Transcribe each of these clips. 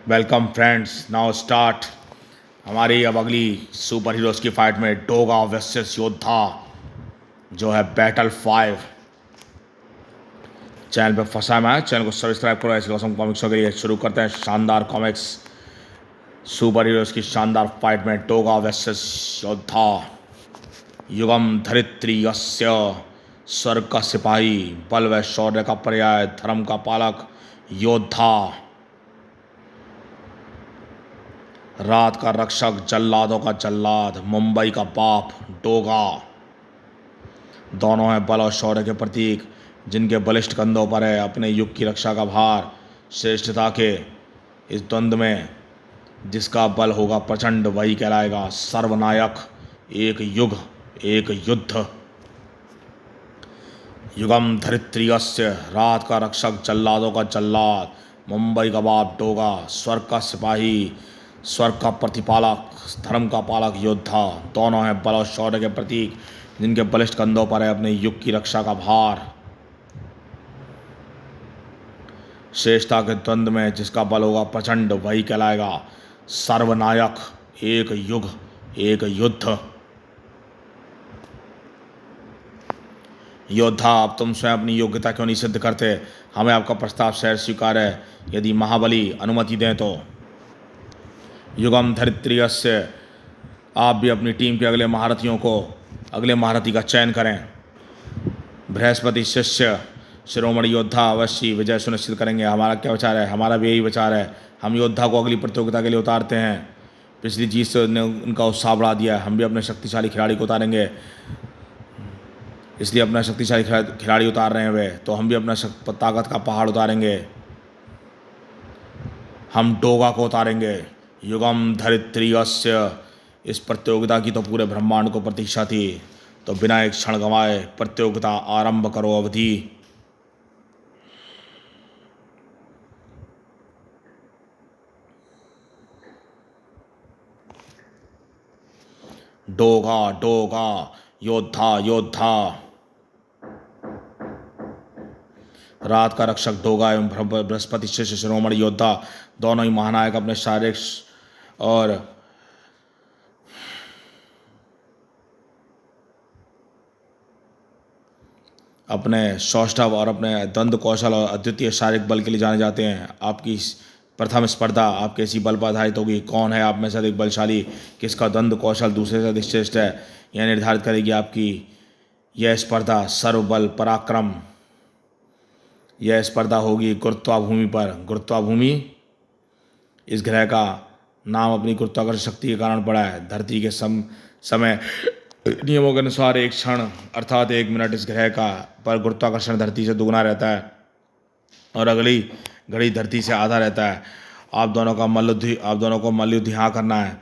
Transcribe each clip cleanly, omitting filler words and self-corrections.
Welcome friends, now start हमारी अब अगली सुपर हीरोज़ की फाइट में डोगा वर्सेस योद्धा जो है बैटल 5। चैनल पे फंसा मैं, चैनल को सब्सक्राइब करो। ऐसे औसम कॉमिक्सों के लिए शुरू करते हैं शानदार कॉमिक्स। सुपर हीरोज़ की शानदार फाइट में डोगा वर्सेस योद्धा। युगम धरित्री यस्य, स्वर्ग का सिपाही, बल व शौर्य का पर्याय, धर्म का पालक योद्धा, रात का रक्षक, जल्लादों का जल्लाद, मुंबई का बाप डोगा। दोनों हैं बल और शौर्य के प्रतीक, जिनके बलिष्ठ कंधों पर है अपने युग की रक्षा का भार। श्रेष्ठता के इस द्वंद्व में जिसका बल होगा प्रचंड वही कहलाएगा सर्वनायक। एक युग, एक युद्ध। युगम धरित्रीयस्य, रात का रक्षक, जल्लादों का जल्लाद, मुंबई का बाप डोगा, स्वर्ग का सिपाही, स्वर्ग का प्रतिपालक, धर्म का पालक योद्धा। दोनों हैं बल और शौर्य के प्रतीक, जिनके बलिष्ठ कंधों पर है अपने युग की रक्षा का भार। श्रेष्ठता के द्वंद्व में जिसका बल होगा प्रचंड वही कहलाएगा सर्वनायक। एक युग, एक युद्ध। योद्धा, अब तुम स्वयं अपनी योग्यता क्यों नहीं सिद्ध करते? हमें आपका प्रस्ताव शहर स्वीकार है, यदि महाबली अनुमति दें तो। युगम धरित्रीयस्य, आप भी अपनी टीम के अगले महारथी का चयन करें। बृहस्पति शिष्य, शिरोमणि योद्धा अवश्य विजय सुनिश्चित करेंगे। हमारा क्या विचार है? हमारा भी यही विचार है। हम योद्धा को अगली प्रतियोगिता के लिए उतारते हैं। पिछली जीत से ने उनका उत्साह बढ़ा दिया। हम भी अपने शक्तिशाली खिलाड़ी को उतारेंगे, इसलिए अपना शक्तिशाली खिलाड़ी उतार रहे हैं वे, तो हम भी अपना ताकत का पहाड़ उतारेंगे। हम डोगा को उतारेंगे। युगम धरित्रीयस्य, इस प्रतियोगिता की तो पूरे ब्रह्मांड को प्रतीक्षा थी, तो बिना एक क्षण गंवाए प्रतियोगिता आरंभ करो। अवधि। डोगा डोगा, योद्धा योद्धा। रात का रक्षक डोगा एवं बृहस्पति शिष्य शिरोमणि योद्धा, दोनों ही महानायक अपने शारीरिक और अपने सौष्ठव और अपने द्वंद्व कौशल और अद्वितीय शारीरिक बल के लिए जाने जाते हैं। आपकी प्रथम स्पर्धा आपके इसी बल पर आधारित होगी। कौन है आप में से अधिक बलशाली, किसका द्वंद्व कौशल दूसरे से अधिक श्रेष्ठ है, यह निर्धारित करेगी आपकी यह स्पर्धा। सर्वबल पराक्रम, यह स्पर्धा होगी गुरुत्वाभूमि पर। गुरुत्वाभूमि इस ग्रह का नाम अपनी गुरुत्वाकर्षण शक्ति के कारण पड़ा है। धरती के समय नियमों के अनुसार एक क्षण अर्थात 1 मिनट इस ग्रह का पर गुरुत्वाकर्षण धरती से दुगना रहता है और अगली घड़ी धरती से आधा रहता है। आप दोनों को मल्लयुद्ध यहाँ करना है।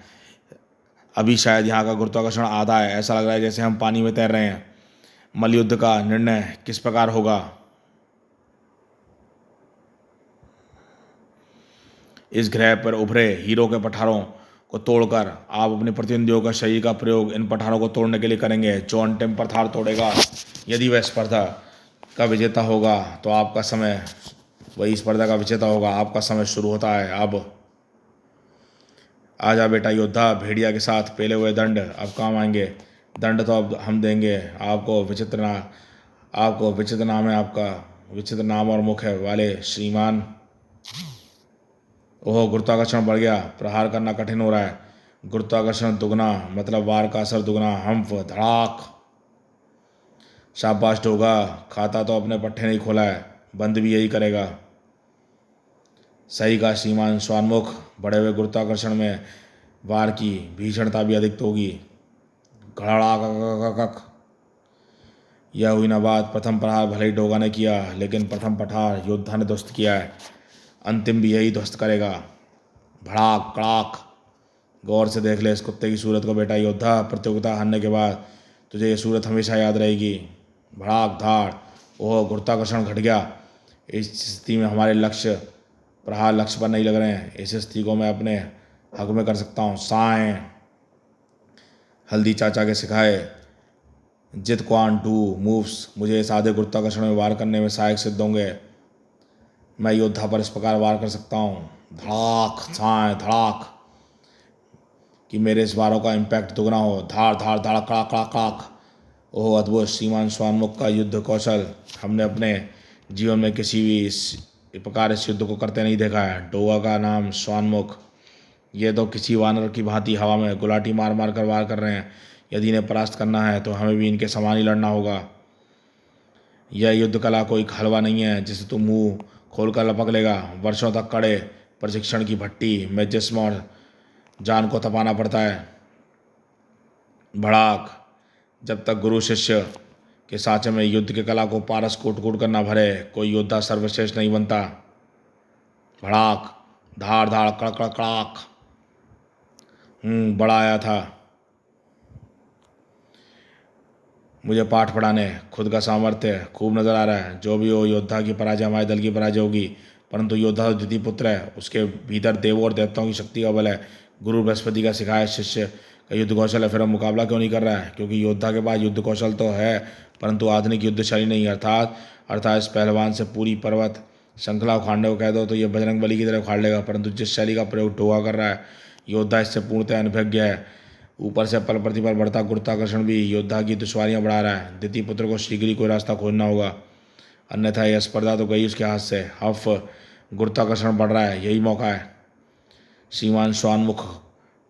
अभी शायद यहाँ का गुरुत्वाकर्षण आधा है, ऐसा लग रहा है जैसे हम पानी में तैर रहे हैं। मल्लयुद्ध का निर्णय किस प्रकार होगा? इस ग्रह पर उभरे हीरो के पठारों को तोड़कर आप अपने प्रतिद्वंदियों का शरीर का प्रयोग इन पठारों को तोड़ने के लिए करेंगे। जो अंतिम पठार तोड़ेगा, यदि वह स्पर्धा का विजेता होगा तो आपका समय वही स्पर्धा का विजेता होगा। आपका समय शुरू होता है अब। आजा बेटा योद्धा, भेड़िया के साथ पेले हुए दंड अब काम आएंगे। दंड तो अब हम देंगे आपको। विचित्र नाम है आपका, विचित्र नाम और मुख है वाले श्रीमान। ओह, गुरुत्वाकर्षण बढ़ गया, प्रहार करना कठिन हो रहा है। गुरुत्वाकर्षण दुगना मतलब वार का असर दुगना। हम्फ धड़ाक। शाबाश डोगा, खाता तो अपने पट्टे नहीं खोला है, बंद भी यही करेगा। सही का श्रीमान स्वानमुख, बढ़े हुए गुरुत्वाकर्षण में वार की भीषणता भी अधिक होगी। घड़ाक। यह हुई ना बात। प्रथम प्रहार भले ही डोगा ने किया, लेकिन प्रथम पठार योद्धा ने ध्वस्त किया है। अंतिम भी यही ध्वस्त करेगा। भड़ाक कड़ाक। गौर से देख ले इस कुत्ते की सूरत को बेटा योद्धा। प्रतियोगिता हारने के बाद तुझे ये सूरत हमेशा याद रहेगी। भड़ाक धाड़। ओह, गुरुत्वाकर्षण घट गया। इस स्थिति में हमारे प्रहार लक्ष्य पर नहीं लग रहे हैं। इस स्थिति को मैं अपने हक में कर सकता हूँ। साएं हल्दी चाचा के सिखाए जित क्वान टू मूव्स मुझे इस आधे गुरुत्वाकर्षण में वार करने में सहायक सिद्ध होंगे। मैं योद्धा पर इस प्रकार वार कर सकता हूँ। धड़ाक साए धड़ाक, कि मेरे इस बारों का इम्पैक्ट दुगना हो। धाड़ धाड़ धाड़ कड़ाक कड़ाक कड़ाक। ओह अद्भुत श्रीमान स्वानमुख का युद्ध कौशल, हमने अपने जीवन में किसी भी इस प्रकार इस युद्ध को करते नहीं देखा है। डोगा का नाम स्वानमुख, ये तो किसी वानर की भांति हवा में गुलाटी मार मार कर वार कर रहे हैं। यदि इन्हें परास्त करना है तो हमें भी इनके समान ही लड़ना होगा। यह युद्ध कला कोई हलवा नहीं है जिसे तुम मुंह खोलकर लपक लेगा। वर्षों तक कड़े प्रशिक्षण की भट्टी में जिस्म और जान को तपाना पड़ता है। भड़ाक, जब तक गुरु शिष्य के साँचे में युद्ध की कला को पारस कूट कूट कर न भरे, कोई योद्धा सर्वश्रेष्ठ नहीं बनता। भड़ाक, धाड़ धाड़ कड़क कड़ाक। बड़ा आया था मुझे पाठ पढ़ाने, खुद का सामर्थ्य खूब नजर आ रहा है। जो भी हो, योद्धा की पराजय हमारे दल की पराजय होगी, परंतु योद्धा तो द्वितीय पुत्र है, उसके भीतर देवों और देवताओं की शक्ति का बल है। गुरु बृहस्पति का सिखाया शिष्य का युद्ध कौशल है, फिर हम मुकाबला क्यों नहीं कर रहा है? क्योंकि योद्धा के पास युद्ध कौशल तो है, परंतु आधुनिक युद्ध शैली नहीं। अर्थात इस पहलवान से पूरी पर्वत श्रृंखला उखाड़ने को कह दो तो ये बजरंग बली की तरह उखाड़ लेगा, परंतु जिस शैली का प्रयोग डोगा कर रहा है, योद्धा इससे पूर्णतः अनभिज्ञ है। ऊपर से पल प्रतिपल बढ़ता गुरुत्वाकर्षण भी योद्धा की दुश्वारियां बढ़ा रहा है। द्वितीय पुत्र को शीघ्र ही कोई रास्ता खोजना होगा, अन्यथा यह स्पर्धा तो गई उसके हाथ से। हफ, गुरुत्वाकर्षण बढ़ रहा है, यही मौका है। श्रीमान स्वानमुख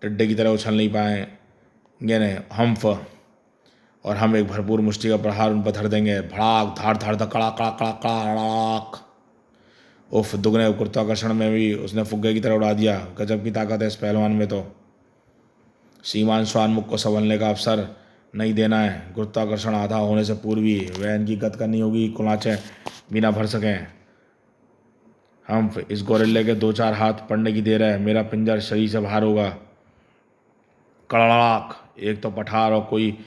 टिड्डे की तरह उछल नहीं पाएंगे ने हम्फ, और हम एक भरपूर मुष्टि का प्रहार उन पर धर देंगे। भड़ाक धाड़ धाड़ धकड़ा कड़ा कड़ा कड़ाक। उफ, दुगने गुरुत्वाकर्षण में भी उसने फुग्गे की तरह उड़ा दिया। गजब की ताकत है इस पहलवान में तो। श्रीमान स्वानमुख को संभलने का अवसर नहीं देना है। गुरुत्वाकर्षण आधा होने से पूर्व ही वह इनकी गत करनी होगी, कुलाचे बिना भर सकें। हम इस गोरिल्ले के 2-4 हाथ पड़ने की देर है, मेरा पिंजर शरीर से बाहर होगा। कड़ाक, एक तो पठार और कोई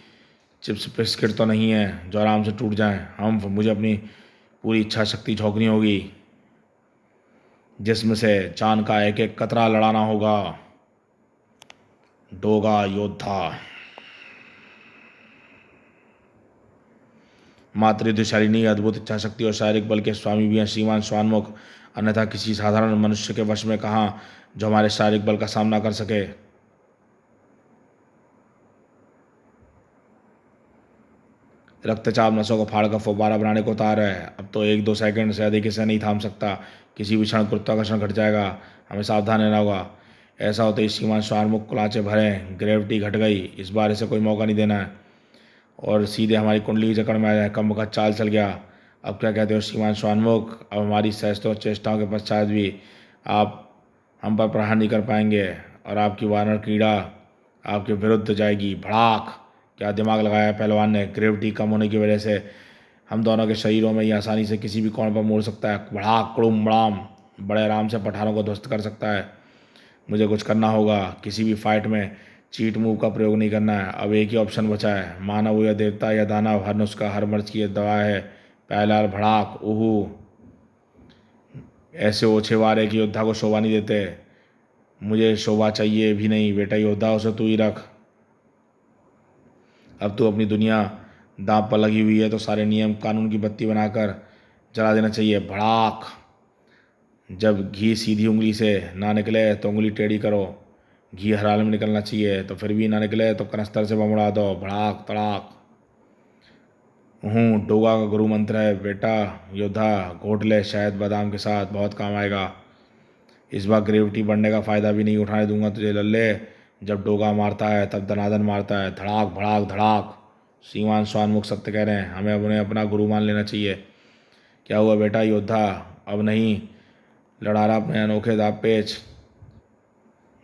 चिप्स बिस्किट तो नहीं है जो आराम से टूट जाएं। मुझे अपनी पूरी इच्छा शक्ति झोंकनी होगी, जिसमें से जान का एक एक कतरा लड़ाना होगा। डोगा योद्धा, मात्र युद्धशाली नहीं, अद्भुत इच्छा शक्ति और शारीरिक बल के स्वामी भी हैं श्रीमान स्वानमुख, अन्यथा किसी साधारण मनुष्य के वश में कहाँ जो हमारे शारीरिक बल का सामना कर सके। रक्तचाप नसों को फाड़ कर फव्वारा बनाने को उतार है। अब तो 1-2 सेकंड से अधिक इसे नहीं थाम सकता, किसी भी क्षण गुरुत्वाकर्षण घट जाएगा, हमें सावधान रहना होगा। ऐसा होते ही श्रीमान स्वानमुख कुलाचे भरें, ग्रेविटी घट गई, इस बार इसे कोई मौका नहीं देना है और सीधे हमारी कुंडली की जकड़ में आ जाए। कम वक्त चाल चल गया। अब क्या कहते हो श्रीमान स्वानमुख? अब हमारी सहस्त्रों चेष्टाओं के पश्चात भी आप हम पर प्रहार नहीं कर पाएंगे और आपकी वानर क्रीड़ा आपके विरुद्ध जाएगी। भड़ाक, क्या दिमाग लगाया पहलवान ने? ग्रेविटी कम होने की वजह से हम दोनों के शरीरों में ये आसानी से किसी भी कोण पर मोड़ सकता है। भड़ाक कुड़ुम बड़ाम, बड़े आराम से पठारों को ध्वस्त कर सकता है। मुझे कुछ करना होगा, किसी भी फाइट में चीट मूव का प्रयोग नहीं करना है। अब एक ही ऑप्शन बचा है, मानव या देवता या दानव, हर नुस्खा हर मर्ज की दवा है। पहला भड़ाक, ओहू, ऐसे ओछे वारे की योद्धा को शोभा नहीं देते। मुझे शोभा चाहिए भी नहीं बेटा, योद्धा उसे तू ही रख। अब तो अपनी दुनिया दांव पर लगी हुई है तो सारे नियम कानून की बत्ती बनाकर जला देना चाहिए। भड़ाक, जब घी सीधी उंगली से ना निकले तो उंगली टेढ़ी करो, घी हर हाल में निकलना चाहिए, तो फिर भी ना निकले तो कनस्तर से बम उड़ा दो। भड़ाक तड़ाक। डोगा का गुरु मंत्र है बेटा योद्धा, घोट ले शहद बादाम के साथ, बहुत काम आएगा। इस बार ग्रेविटी बढ़ने का फ़ायदा भी नहीं उठाने दूंगा तुझे लल्ले। जब डोगा मारता है तब दनादन मारता है, धड़ाक भड़ाक धड़ाक। श्रीमान स्वानमुख सत्य कह रहे हैं, हमें अब उन्हें अपना गुरु मान लेना चाहिए। क्या हुआ बेटा योद्धा, अब नहीं लड़ा रहा अपने अनोखे दाव पेच?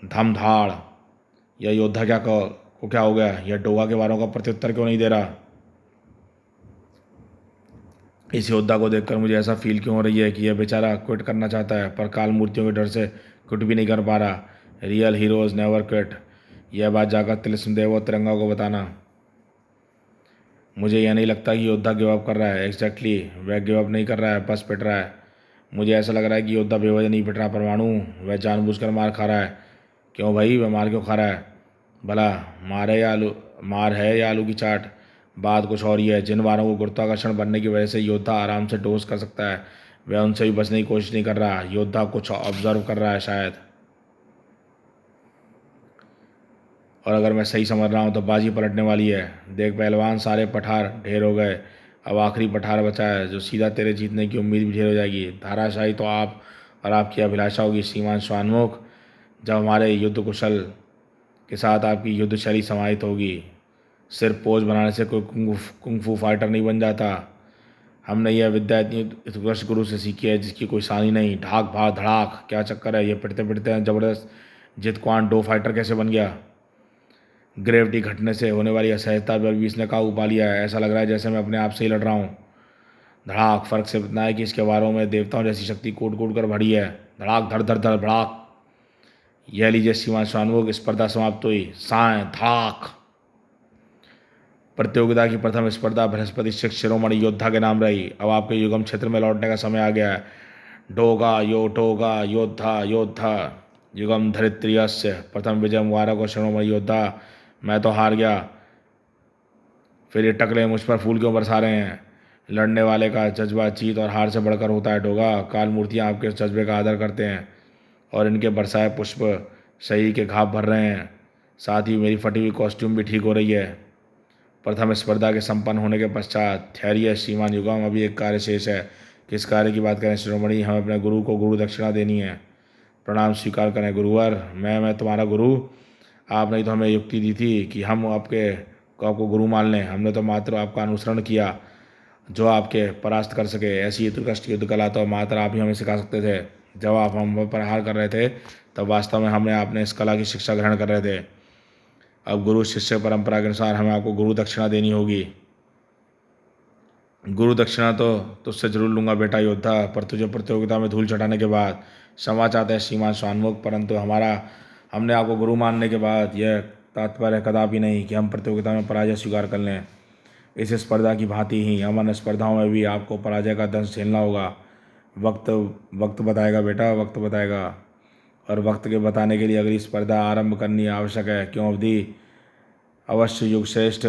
धम धाड़, यह योद्धा को क्या हो गया? यह डोगा के वारों का प्रत्युत्तर क्यों नहीं दे रहा? इस योद्धा को देखकर मुझे ऐसा फील क्यों हो रही है कि यह बेचारा क्विट करना चाहता है पर काल मूर्तियों के डर से क्विट भी नहीं कर पा रहा। रियल हीरोज नेवर क्विट, यह बात जाकर तिलिस्म देव और तिरंगा को बताना। मुझे यह नहीं लगता कि योद्धा गिव अप कर रहा है। एग्जैक्टली, वह गिव अप नहीं कर रहा है, बस पिट रहा है। मुझे ऐसा लग रहा है कि योद्धा बेवजह नहीं पिट रहा परमाणु, वह जानबूझकर मार खा रहा है। क्यों भाई, वह मार क्यों खा रहा है भला? मार है या आलू की चाट? बात कुछ और ही है। जिन वारों को गुरुत्वाकर्षण बनने की वजह से योद्धा आराम से डोज कर सकता है, वह उनसे भी बचने की कोशिश नहीं कर रहा। योद्धा कुछ ऑब्जर्व कर रहा है शायद। और अगर मैं सही समझ रहा हूँ तो बाजी पलटने वाली है। देख पहलवान, सारे पठार ढेर हो गए, अब आखिरी पठार बचा है जो सीधा तेरे जीतने की उम्मीद भी ढेर हो जाएगी। धाराशाही तो आप और आपकी अभिलाषा होगी श्रीमान स्वानमुख, जब हमारे युद्ध कुशल के साथ आपकी युद्ध शैली समाहित होगी। सिर्फ पोज बनाने से कोई कुंग फू फाइटर नहीं बन जाता। हमने यह विद्या इतनी उत्कृष्ट गुरु से सीखी है जिसकी कोई सानी नहीं। ढाक भाग धड़ाक, क्या चक्कर है? ये पिटते पिटते हैं जबरदस्त जित क्वान डो फाइटर कैसे बन गया? ग्रेविटी घटने से होने वाली असहजता पर भी इसने काबू पा लिया है। ऐसा लग रहा है जैसे मैं अपने आप से ही लड़ रहा हूँ। धड़ाक, फर्क सिर्फ इतना है कि इसके वारों में देवताओं जैसी शक्ति कूट कूट कर भरी है। धड़ाक धड़ धड़ धड़ भड़ाक। यह लीजिए श्रीमान शानवोग, स्पर्धा समाप्त हुई। साय धड़ाक। प्रतियोगिता की प्रथम स्पर्धा बृहस्पति सिख शिरोमणि योद्धा के नाम रही। अब आपके युगम क्षेत्र में लौटने का समय आ गया है। डोगा यो टोगा योद्धा योद्धा युगम धरित्रियस्य प्रथम विजय मुबारक और शिरोमणि योद्धा। मैं तो हार गया, फिर ये टकले मुझ पर फूल क्यों बरसा रहे हैं? लड़ने वाले का जज्बा जीत और हार से बढ़कर होता है डोगा। काल मूर्तियाँ आपके इस जज्बे का आदर करते हैं और इनके बरसाए पुष्प शरीर के घाव भर रहे हैं। साथ ही मेरी फटी हुई कॉस्ट्यूम भी ठीक हो रही है। प्रथम स्पर्धा के संपन्न होने के पश्चात ठहरिए श्रीमान युगम, अभी एक कार्य शेष है। किस कार्य की बात करें शिरोमणि? हमें अपने गुरु को गुरु दक्षिणा देनी है। प्रणाम स्वीकार करें गुरुवर। मैं तुम्हारा गुरु? आपने ही तो हमें युक्ति दी थी कि हम आपको गुरु मान लें। हमने तो मात्र आपका अनुसरण किया जो आपके परास्त कर सके। ऐसी उत्कृष्ट युद्ध कला तो मात्र आप ही हमें सिखा सकते थे। जब आप हम पर प्रहार कर रहे थे तब वास्तव में हमने आपने इस कला की शिक्षा ग्रहण कर रहे थे। अब गुरु शिष्य परंपरा के अनुसार हमें आपको गुरु दक्षिणा देनी होगी। गुरु दक्षिणा तो तुझसे जरूर लूँगा बेटा योद्धा, पर तुझे प्रतियोगिता में धूल चटाने के बाद। क्षमा चाहते हैं श्रीमान शानमुख, परंतु हमने आपको गुरु मानने के बाद यह तात्पर्य कदापि नहीं कि हम प्रतियोगिता में पराजय स्वीकार कर लें। इस स्पर्धा की भांति ही अमन स्पर्धाओं में भी आपको पराजय का दंश झेलना होगा। वक्त वक्त बताएगा बेटा, वक्त बताएगा। और वक्त के बताने के लिए अगली स्पर्धा आरंभ करनी आवश्यक है। क्यों अवधि? अवश्य युग श्रेष्ठ,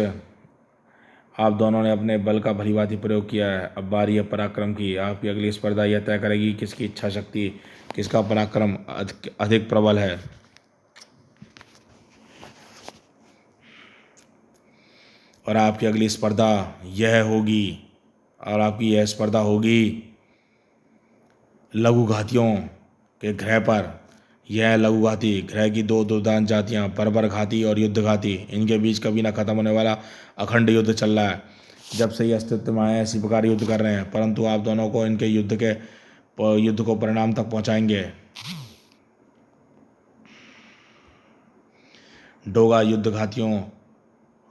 आप दोनों ने अपने बल का भलीभांति प्रयोग किया है। अब बारी है पराक्रम की। आपकी अगली स्पर्धा यह तय करेगी किसकी इच्छा शक्ति, किसका पराक्रम अधिक प्रबल है। और आपकी अगली स्पर्धा यह होगी, और आपकी यह स्पर्धा होगी लघुघातियों के ग्रह पर। यह लघुघाती ग्रह की दो दुर्दांत जातियाँ, बर्बर घाती और युद्ध घाती, इनके बीच कभी ना खत्म होने वाला अखंड युद्ध चल रहा है। जब से ये अस्तित्व में आए इसी प्रकार युद्ध कर रहे हैं, परंतु आप दोनों को इनके युद्ध को परिणाम तक पहुंचाएंगे। डोगा युद्ध घातियों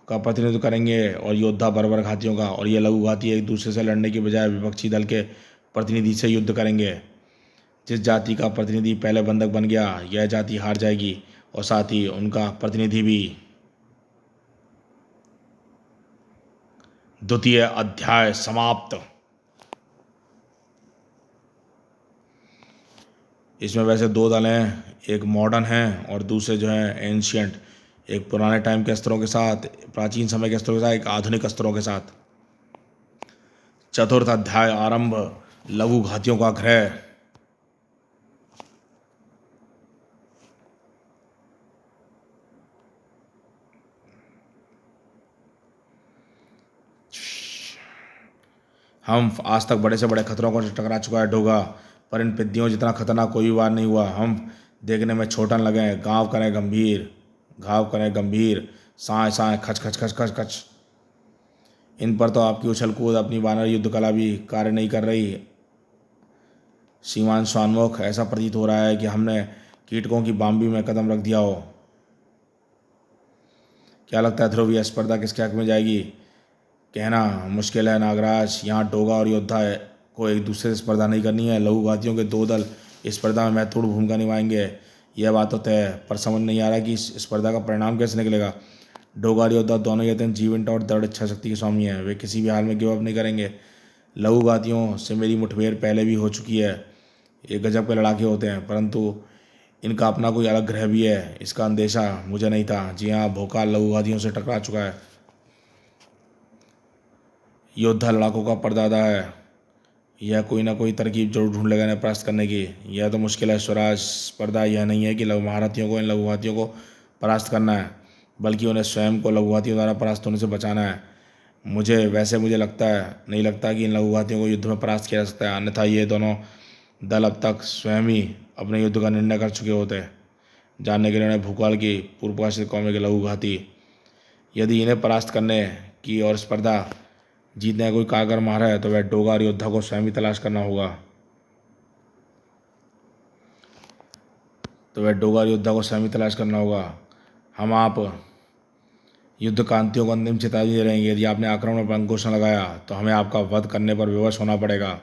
का प्रतिनिधित्व करेंगे और योद्धा बर्बर घातियों का, और ये लघु घाती एक दूसरे से लड़ने की बजाय विपक्षी दल के प्रतिनिधि से युद्ध करेंगे। जिस जाति का प्रतिनिधि पहले बंधक बन गया यह जाति हार जाएगी और साथ ही उनका प्रतिनिधि भी। द्वितीय अध्याय समाप्त। इसमें वैसे दो दल हैं, एक मॉडर्न है और दूसरे जो है एंशियंट। एक पुराने टाइम के अस्त्रों के साथ, प्राचीन समय के अस्त्रों के साथ, एक आधुनिक अस्त्रों के साथ। चतुर्थ अध्याय आरंभ। लघु घातियों का ग्रह। हम आज तक बड़े से बड़े खतरों को टकरा चुका है डोगा, पर इन पिद्दियों जितना खतरनाक कोई वार नहीं हुआ। हम देखने में छोटन लगे, घाव करें गंभीर, साए साए खच खच खच खच खच। इन पर तो आपकी उछल कूद, अपनी वानर युद्ध कला भी कार्य नहीं कर रही। श्रीमान स्वानमुख, ऐसा प्रतीत हो रहा है कि हमने कीटकों की बाम्बी में कदम रख दिया हो। क्या लगता है ध्रुव, यह स्पर्धा किसके हक में जाएगी? कहना मुश्किल है नागराज। यहाँ डोगा और योद्धा को एक दूसरे से स्पर्धा नहीं करनी है। लघु घातियों के दो दल इस स्पर्धा में महत्वपूर्ण भूमिका निभाएंगे, यह बात तो तय है, पर समझ नहीं आ रहा कि इस स्पर्धा का परिणाम कैसे निकलेगा। डोगा और योद्धा दोनों ही अत्यंत जीवंत और दृढ़ इच्छा शक्ति के स्वामी हैं। वे किसी भी हाल में गिव अप नहीं करेंगे। लघु घातियों से मेरी मुठभेड़ पहले भी हो चुकी है। ये गजब के लड़ाके होते हैं, परंतु इनका अपना कोई अलग ग्रह भी है, इसका अंदेशा मुझे नहीं था। जी हाँ, भोकाल लघु घातियों से टकरा चुका है। योद्धा लड़ाकों का परदादा है। यह कोई ना कोई तरकीब जरूर ढूंढ लेगा इन्हें परास्त करने की। यह तो मुश्किल है स्वराज स्पर्धा। यह नहीं है कि महारथियों को इन लघुघातियों को परास्त करना है, बल्कि उन्हें स्वयं को लघुघातियों द्वारा परास्त होने से बचाना है। मुझे लगता है नहीं लगता कि इन लघुघातियों को युद्ध में परास्त किया जा सकता है, अन्यथा ये दोनों दल अब तक स्वयं ही अपने युद्ध का निर्णय कर चुके होते। जानने के लिए उन्हें भूकाल की पूर्वपाषाण कौमें के लघुघाती, यदि इन्हें परास्त करने की और स्पर्धा जीतने का कोई कारगर माहिर है तो वह डोगार योद्धा को स्वयं ही तलाश करना होगा। हम आप युद्ध कांतियों को अंतिम चेतावनी दे रहे हैं। यदि आपने आक्रमण पर घोषणा लगाया तो हमें आपका वध करने पर विवश होना पड़ेगा।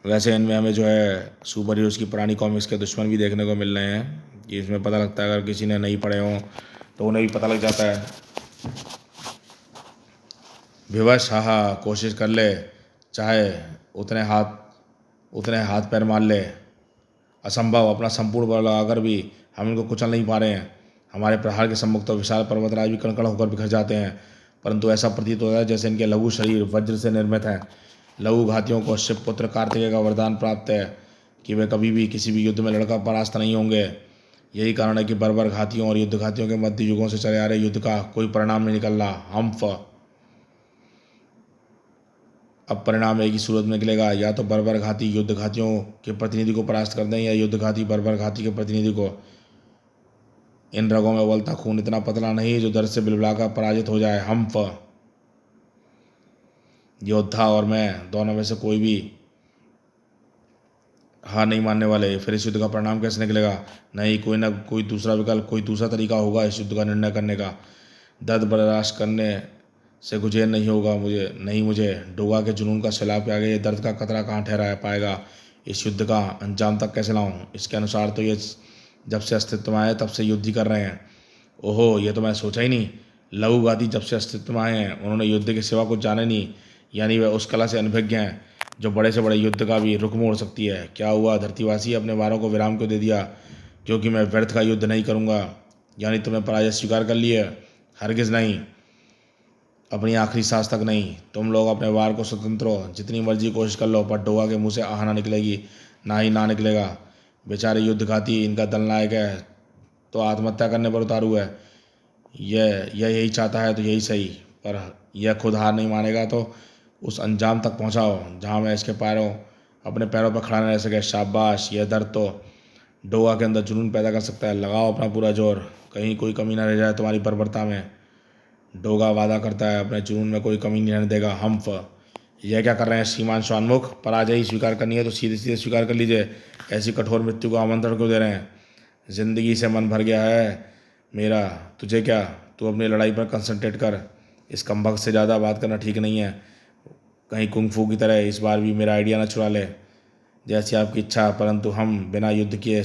वैसे इनमें हमें जो है सुपर हीरोज़ की पुरानी कॉमिक्स के दुश्मन भी देखने को मिल रहे हैं। कि इसमें पता लगता है, अगर किसी ने नहीं पढ़े हों तो उन्हें भी पता लग जाता है। विवश, हाँ हाँ, कोशिश कर ले, चाहे उतने हाथ पैर मार ले, असंभव, अपना संपूर्ण बल लगाकर भी हम इनको कुचल नहीं पा रहे हैं। हमारे प्रहार के सम्मुख तो विशाल पर्वतराज भी कणकण होकर बिखर जाते हैं, परंतु ऐसा प्रतीत होता है जैसे इनके लघु शरीर वज्र से निर्मित हैं। लघु घातियों को शिवपुत्र कार्तिकेय का वरदान प्राप्त है कि वे कभी भी किसी भी युद्ध में लड़कर परास्त नहीं होंगे। यही कारण है कि बर्बर घातियों और युद्ध घातियों के मध्य युगों से चले आ रहे युद्ध का कोई परिणाम नहीं निकल रहा। अब परिणाम एक ही सूरत में निकलेगा, या तो बर्बर घाती युद्ध घातियों के प्रतिनिधि को परास्त कर दें, या युद्ध घाती बर्बर घाती के प्रतिनिधि को। इन रगों में उबलता खून इतना पतला नहीं जो दर्द से बिलबिलाकर पराजित हो जाए। योद्धा और मैं दोनों में से कोई भी हार नहीं मानने वाले। फिर इस युद्ध का परिणाम कैसे निकलेगा? नहीं, कोई ना कोई दूसरा विकल्प, कोई दूसरा तरीका होगा इस युद्ध का निर्णय करने का। दर्द बर्दाश्त करने से गुजेर नहीं होगा मुझे डोगा के जुनून का सैलाब के आगे ये दर्द का कतरा कहाँ ठहरा पाएगा। इस युद्ध का अंजाम तक कैसे लाऊं? इसके अनुसार तो ये जब से अस्तित्व में आए तब से युद्ध ही कर रहे हैं। ओहो, ये तो मैं सोचा ही नहीं। लघुघाती जब से अस्तित्व में आए हैं उन्होंने युद्ध के सिवा कुछ जाने नहीं, यानी वह उस कला से अनभिज्ञ हैं जो बड़े से बड़े युद्ध का भी रुख मोड़ सकती है। क्या हुआ? धरतीवासी अपने वारों को विराम क्यों दे दिया? क्योंकि मैं व्यर्थ का युद्ध नहीं करूँगा। यानी तुमने पराजय स्वीकार कर ली है? हरगिज़ नहीं, अपनी आखिरी सांस तक नहीं। तुम लोग अपने वार को स्वतंत्र हो, जितनी मर्जी कोशिश कर लो, पर डोगा के मुंह से आह ना निकलेगी, ना निकलेगा। बेचारे युद्ध घाती, इनका दल नायक है तो आत्महत्या करने पर उतारू है। यह यही चाहता है तो यही सही, पर यह खुद हार नहीं मानेगा तो उस अंजाम तक पहुंचाओ जहां मैं इसके अपने पैरों पर खड़ा न रह सके। शाबाश, यह दर्द तो डोगा के अंदर जुनून पैदा कर सकता है। लगाओ अपना पूरा जोर, कहीं कोई कमी न रह जाए तुम्हारी बर्बरता में। डोगा वादा करता है अपने जुनून में कोई कमी नहीं रहने देगा। यह क्या कर रहे हैं श्रीमान स्वानमुख? पराजय ही स्वीकार करनी है तो सीधे सीधे स्वीकार कर लीजिए, ऐसी कठोर मृत्यु को आमंत्रण क्यों दे रहे हैं? जिंदगी से मन भर गया है मेरा, तुझे क्या? तू अपनी लड़ाई पर कंसंट्रेट कर, इस कमबख्त से ज़्यादा बात करना ठीक नहीं है। कहीं कुंग फू की तरह इस बार भी मेरा आइडिया न चुरा ले। जैसी आपकी इच्छा, परंतु हम बिना युद्ध किए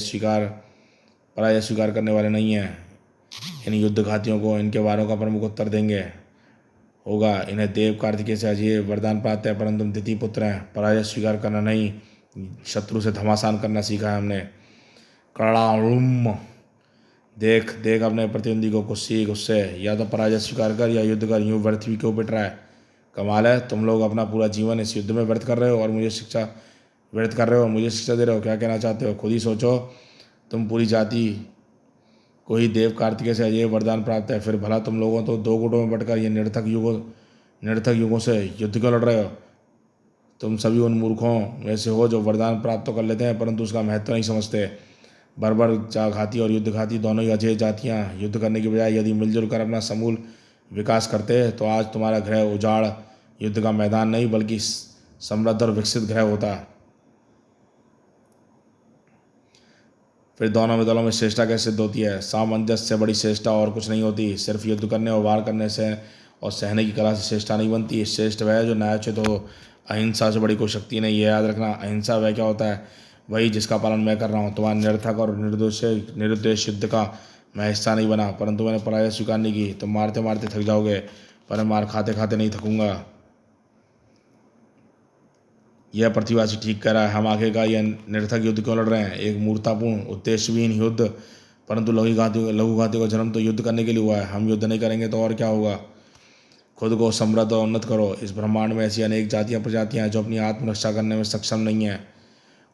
पराजय स्वीकार करने वाले नहीं हैं। इन युद्ध घातियों को इनके वारों का प्रमुख उत्तर देंगे होगा। इन्हें देव कार्तिकेय से अजय वरदान प्राप्त है, परंतु द्वितीय पुत्र हैं। पराजय स्वीकार करना नहीं, शत्रु से घमासान करना सीखा है हमने। कड़ाउम, देख देख अपने प्रतिद्वंदी को गुस्से, या तो पराजय स्वीकार कर या युद्ध कर। यूँ व्यर्थ भी क्यों पिट रहा है? कमाल है, तुम लोग अपना पूरा जीवन इस युद्ध में व्यर्थ कर रहे हो और मुझे शिक्षा दे रहे हो। क्या कहना चाहते हो? खुद ही सोचो। तुम पूरी जाति को ही देव कार्तिकेय से अजय वरदान प्राप्त है, फिर भला तुम लोगों तो दो गुटों में बंटकर ये निरर्थक युगों से युद्ध क्यों लड़ रहे हो? तुम सभी उन मूर्खों में से हो जो वरदान प्राप्त तो कर लेते हैं परंतु उसका महत्व नहीं समझते। बर्बर घाती और युद्ध घाती दोनों ही अजय जातियाँ युद्ध करने की बजाय यदि मिलजुल कर अपना समूल विकास करते तो आज तुम्हारा ग्रह उजाड़ युद्ध का मैदान नहीं बल्कि समृद्ध और विकसित ग्रह होता। फिर दोनों दलों में श्रेष्ठता कैसे सिद्ध होती है? सामंजस्य से बड़ी श्रेष्ठता और कुछ नहीं होती। सिर्फ युद्ध करने और वार करने से और सहने की कला से श्रेष्ठता नहीं बनती। श्रेष्ठ वह है जो न्यायोचित हो। अहिंसा से बड़ी कोई शक्ति नहीं, यह याद रखना। अहिंसा वह क्या होता है? वही जिसका पालन मैं कर रहा हूँ। तुम्हारा निरर्थक और निरुद्देश्य युद्ध का मैं हिस्सा नहीं बना, परंतु मैंने पराजय स्वीकार नहीं की। तुम मारते मारते थक जाओगे, पर मैं मार खाते खाते नहीं थकूंगा। यह प्रतिवासी ठीक कह रहा है। हम आगे का यह निरर्थक युद्ध क्यों लड़ रहे हैं? एक मूर्तापूर्ण उद्देश्यहीन युद्ध, परंतु लघुघातियों का जन्म तो युद्ध करने के लिए हुआ है। हम युद्ध नहीं करेंगे तो और क्या होगा? खुद को समृद्ध और उन्नत करो। इस ब्रह्मांड में ऐसी अनेक जातियाँ प्रजातियाँ हैं जो अपनी आत्मरक्षा करने में सक्षम नहीं हैं।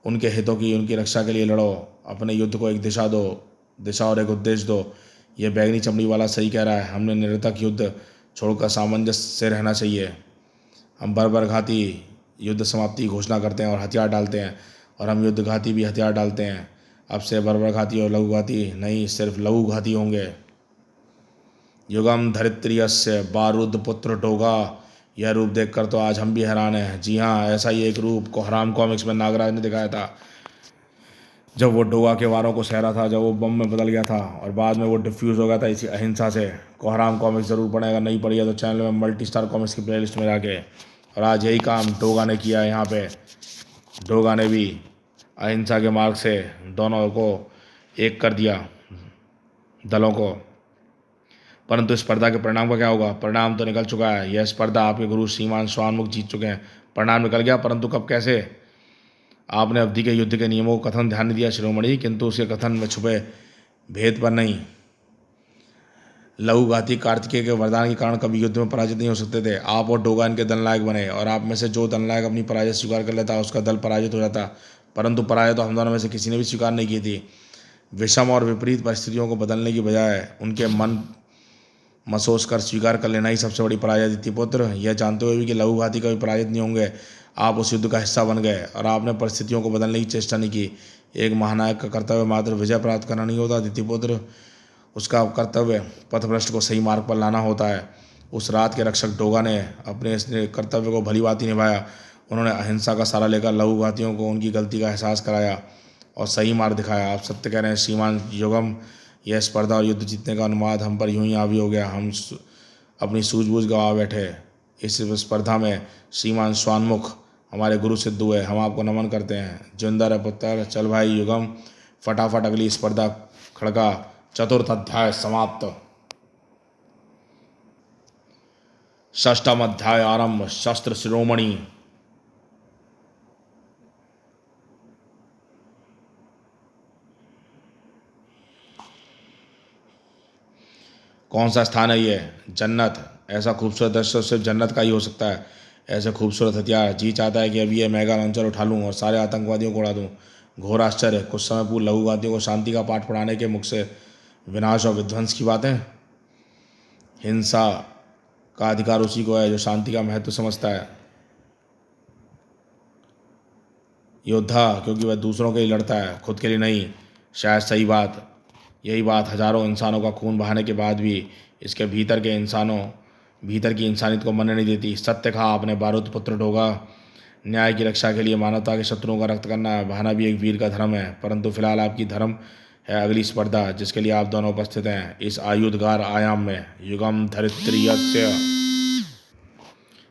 उनके हितों की, उनकी रक्षा के लिए लड़ो। अपने युद्ध को एक दिशा और एक उद्देश्य दो। ये बैगनी चमड़ी वाला सही कह रहा है। हमने निरर्थक युद्ध छोड़कर सामंजस्य से रहना चाहिए। हम बर्बरघाती युद्ध समाप्ति की घोषणा करते हैं और हथियार डालते हैं, और हम युद्धघाती भी हथियार डालते हैं। अब से बर्बरघाती और लघुघाती नहीं, सिर्फ लघुघाती होंगे। युगम धरित्रियस्य बारूद पुत्र टोगा। यह रूप देखकर तो आज हम भी हैरान हैं। जी हाँ, ऐसा ही एक रूप कोहराम कॉमिक्स में नागराज ने दिखाया था, जब वो डोगा के वारों को सह रहा था, जब वो बम में बदल गया था और बाद में वो डिफ्यूज़ हो गया था इसी अहिंसा से। कोहराम कॉमिक्स ज़रूर पढ़ें, अगर नहीं पढ़ी है तो चैनल में मल्टी स्टार कॉमिक्स की प्लेलिस्ट में जाके। और आज यही काम डोगा ने किया है यहाँ पे। डोगा ने भी अहिंसा के मार्ग से दोनों को एक कर दिया, दलों को। परंतु इस स्पर्धा के परिणाम का क्या होगा? परिणाम तो निकल चुका है। यह स्पर्धा आपके गुरु श्रीमान स्वानमुख जीत चुके हैं। परिणाम निकल गया, परंतु कब, कैसे? आपने अवधि के युद्ध के नियमों को कथन ध्यान नहीं दिया शिरोमणि, किंतु उसके कथन में छुपे भेद पर नहीं। लघुघाती कार्तिकेय के वरदान के कारण कभी युद्ध में पराजित नहीं हो सकते थे। आप और डोगा इनके दलनायक बने, और आप में से जो दलनायक अपनी पराजय स्वीकार कर लेता उसका दल पराजित हो जाता। परंतु पराजय तो हम दोनों में से किसी ने भी स्वीकार नहीं की थी। विषम और विपरीत परिस्थितियों को बदलने की बजाय उनके मन महसूस कर स्वीकार कर लेना ही सबसे बड़ी पराजय थी पुत्र। यह जानते हुए भी कि लघुघाती कभी पराजित नहीं होंगे, आप उस युद्ध का हिस्सा बन गए और आपने परिस्थितियों को बदलने की चेष्टा नहीं की। एक महानायक का कर्तव्य मात्र विजय प्राप्त करना नहीं होता दितिपुत्र, उसका कर्तव्य पथभ्रष्ट को सही मार्ग पर लाना होता है। उस रात के रक्षक डोगा ने अपने इस कर्तव्य को भली भांति निभाया। उन्होंने अहिंसा का सहारा लेकर लघुघातियों को उनकी गलती का एहसास कराया और सही मार्ग दिखाया। आप सत्य कह रहे हैं श्रीमान युगम, यह स्पर्धा और युद्ध जीतने का अनुवाद हम पर यूं ही हावी हो गया। हम अपनी सूझबूझ गवा बैठे। इस स्पर्धा में श्रीमान स्वानमुख हमारे गुरु सिद्ध हुए। हम आपको नमन करते हैं। जिंदा रहे पुत्र। चल भाई युगम, फटाफट अगली स्पर्धा खड़का। चतुर्थ अध्याय समाप्त। षष्ठम अध्याय आरंभ। शस्त्र शिरोमणि। कौन सा स्थान है ये? जन्नत। ऐसा खूबसूरत दृश्य सिर्फ जन्नत का ही हो सकता है। ऐसे खूबसूरत हथियार। जी चाहता है कि अभी ये मेगा लॉन्चर उठा लूँ और सारे आतंकवादियों को उड़ा दूँ। घोर आश्चर्य। कुछ समय पूर्व लघुवादियों को शांति का पाठ पढ़ाने के मुख से विनाश और विध्वंस की बातें। हिंसा का अधिकार उसी को है जो शांति का महत्व समझता है। योद्धा क्योंकि वह दूसरों के लिए लड़ता है, खुद के लिए नहीं। शायद सही बात, यही बात हजारों इंसानों का खून बहाने के बाद भी इसके भीतर की इंसानियत को मरने नहीं देती। सत्य कहा आपने बारूद पुत्र डोगा। न्याय की रक्षा के लिए मानवता के शत्रुओं का रक्त करना बहाना भी एक वीर का धर्म है। परंतु फिलहाल आपकी धर्म है अगली स्पर्धा जिसके लिए आप दोनों उपस्थित हैं इस आयुधगार आयाम में। युगम धरित्रियस्य।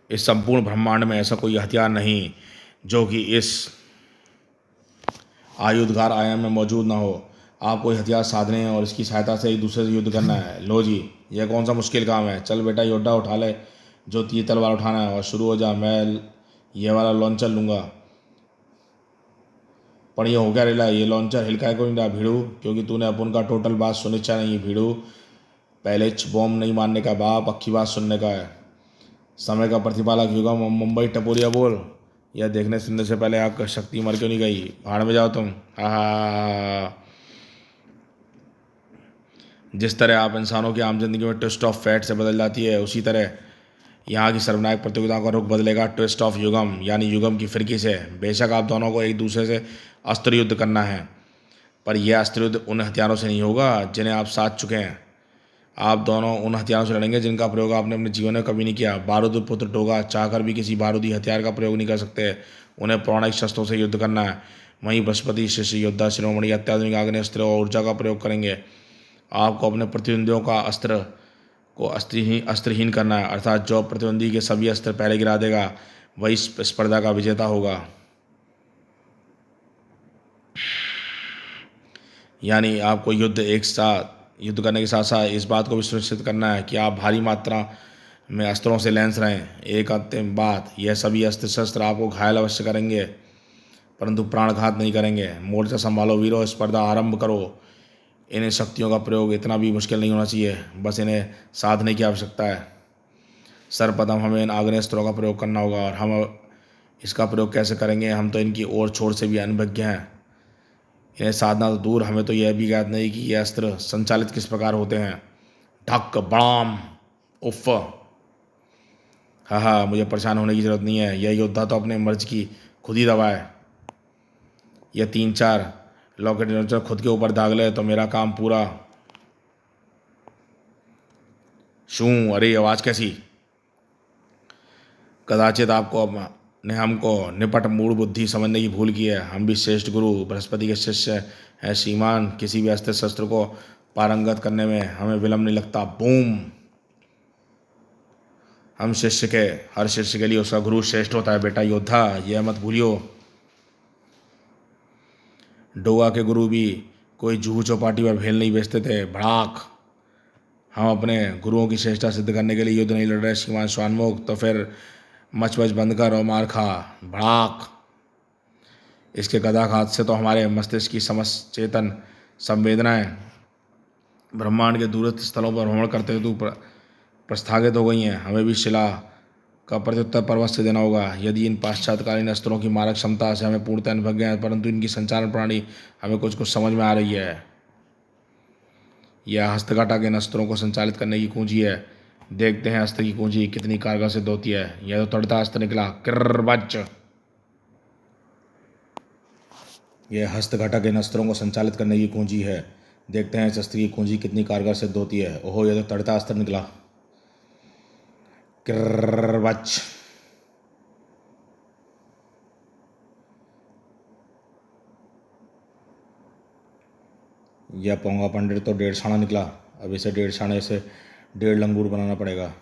इस संपूर्ण ब्रह्मांड में ऐसा कोई हथियार नहीं जो कि इस आयुधगार आयाम में मौजूद ना हो। आपको हथियार साधने हैं और इसकी सहायता से एक दूसरे से युद्ध करना है। लो जी, यह कौन सा मुश्किल काम है। चल बेटा योद्धा, उठा ले जो तीर तलवार उठाना है और शुरू हो जा। मैं ये वाला लॉन्चर लूँगा। पर ये हो गया रेला, ये लॉन्चर हिलकाए को नहीं रहा भीड़ू, क्योंकि तूने अपन का टोटल बात सुनिच्छा नहीं है भीड़ू। पहले बॉम्ब नहीं मारने का बाप, अक्की बात सुनने का है। समय का प्रतिपालक युगम मुंबई टपोरिया बोल। यह देखने सुनने से पहले आपका शक्ति मर क्यों नहीं गई? भाड़ में जाओ तुम। हा। जिस तरह आप इंसानों की आम जिंदगी में ट्विस्ट ऑफ फैट से बदल जाती है, उसी तरह यहाँ की सर्वनायक प्रतियोगिता का रुख बदलेगा ट्विस्ट ऑफ युगम यानी युगम की फिरकी से। बेशक आप दोनों को एक दूसरे से अस्त्र युद्ध करना है, पर यह अस्त्र युद्ध उन हथियारों से नहीं होगा जिन्हें आप साध चुके हैं। आप दोनों उन हथियारों से लड़ेंगे जिनका प्रयोग आपने अपने जीवन में कभी नहीं किया। बारूद पुत्र डोगा चाहकर भी किसी बारूदी हथियार का प्रयोग नहीं कर सकते। उन्हें पौराणिक शस्त्रों से युद्ध करना है। वहीं बृहस्पति शिष्य योद्धा शिरोमणि अत्याधुनिक आग्नेय अस्त्र और ऊर्जा का प्रयोग करेंगे। आपको अपने प्रतिद्वंदियों का अस्त्र को अस्त्रहीन करना है, अर्थात जो प्रतिद्वंदी के सभी अस्त्र पहले गिरा देगा वही स्पर्धा का विजेता होगा। यानी आपको युद्ध करने के साथ साथ इस बात को भी सुनिश्चित करना है कि आप भारी मात्रा में अस्त्रों से लैंस रहें। एक अंतिम बात, यह सभी अस्त्र शस्त्र आपको घायल अवश्य करेंगे परंतु प्राणघात नहीं करेंगे। मोर्चा संभालो वीरों, स्पर्धा आरंभ करो। इन शक्तियों का प्रयोग इतना भी मुश्किल नहीं होना चाहिए, बस इन्हें साधने की आवश्यकता है। सर्वप्रथम हमें इन आग्नेयास्त्रों का प्रयोग करना होगा, और हम इसका प्रयोग कैसे करेंगे, हम तो इनकी ओर छोर से भी अनभिज्ञ हैं। इन्हें साधना तो दूर, हमें तो यह भी ज्ञात नहीं कि ये अस्त्र संचालित किस प्रकार होते हैं। ढक बड़ाम उफ। हाँ हाँ, मुझे परेशान होने की जरूरत नहीं है, यह योद्धा तो अपने मर्ज की खुद ही दबाए। यह 3-4 लॉकेट खुद के ऊपर दाग ले तो मेरा काम पूरा। शू, अरे आवाज़ कैसी। कदाचित आपको ने हमको निपट मूड बुद्धि समझने की भूल की है। हम भी श्रेष्ठ गुरु बृहस्पति के शिष्य हैं श्रीमान। किसी भी अस्त्र शस्त्र को पारंगत करने में हमें विलंब नहीं लगता। बूम। हम शिष्य के, हर शिष्य के लिए उसका गुरु श्रेष्ठ होता है बेटा योद्धा, यह मत भूलियो। डोगा के गुरु भी कोई जूहू चौपाटी पर भेल नहीं बेचते थे। भड़ाक। हम अपने गुरुओं की श्रेष्ठता सिद्ध करने के लिए युद्ध नहीं लड़ रहे श्रीमान स्वानमुख, तो फिर मचमच बंद कर और मार खा। भड़ाक। इसके गदाघात से तो हमारे मस्तिष्क की समस्त चेतन संवेदनाएं ब्रह्मांड के दूरस्थ स्थलों पर भ्रमण करते हुए प्रस्थागित हो गई हैं। हमें भी शिला का प्रत्युत्तर पर्वत से देना होगा। यदि इन पाश्चात्यकालीन अस्त्रों की मारक क्षमता से हमें पूर्णतः अनुभव है, परंतु इनकी संचालन प्रणाली हमें कुछ कुछ समझ में आ रही है। यह हस्तघटा के इन अस्त्रों को संचालित करने की कुंजी है। देखते हैं अस्त्र की कुंजी कितनी कारगर सिद्ध होती है। यह तो तड़ता अस्त्र निकला। किर्र बच। यह हस्तघटा के इन अस्त्रों को संचालित करने की कुंजी है। देखते हैं इस अस्त्र की कुंजी कितनी कारगर सिद्ध होती है। ओहो, यह तो तड़ता अस्त्र निकला। किर्र बच। यह पोंगा पंडित तो 1.5 छाना निकला। अब इसे 1.5 छाने से 1.5 लंगूर बनाना पड़ेगा।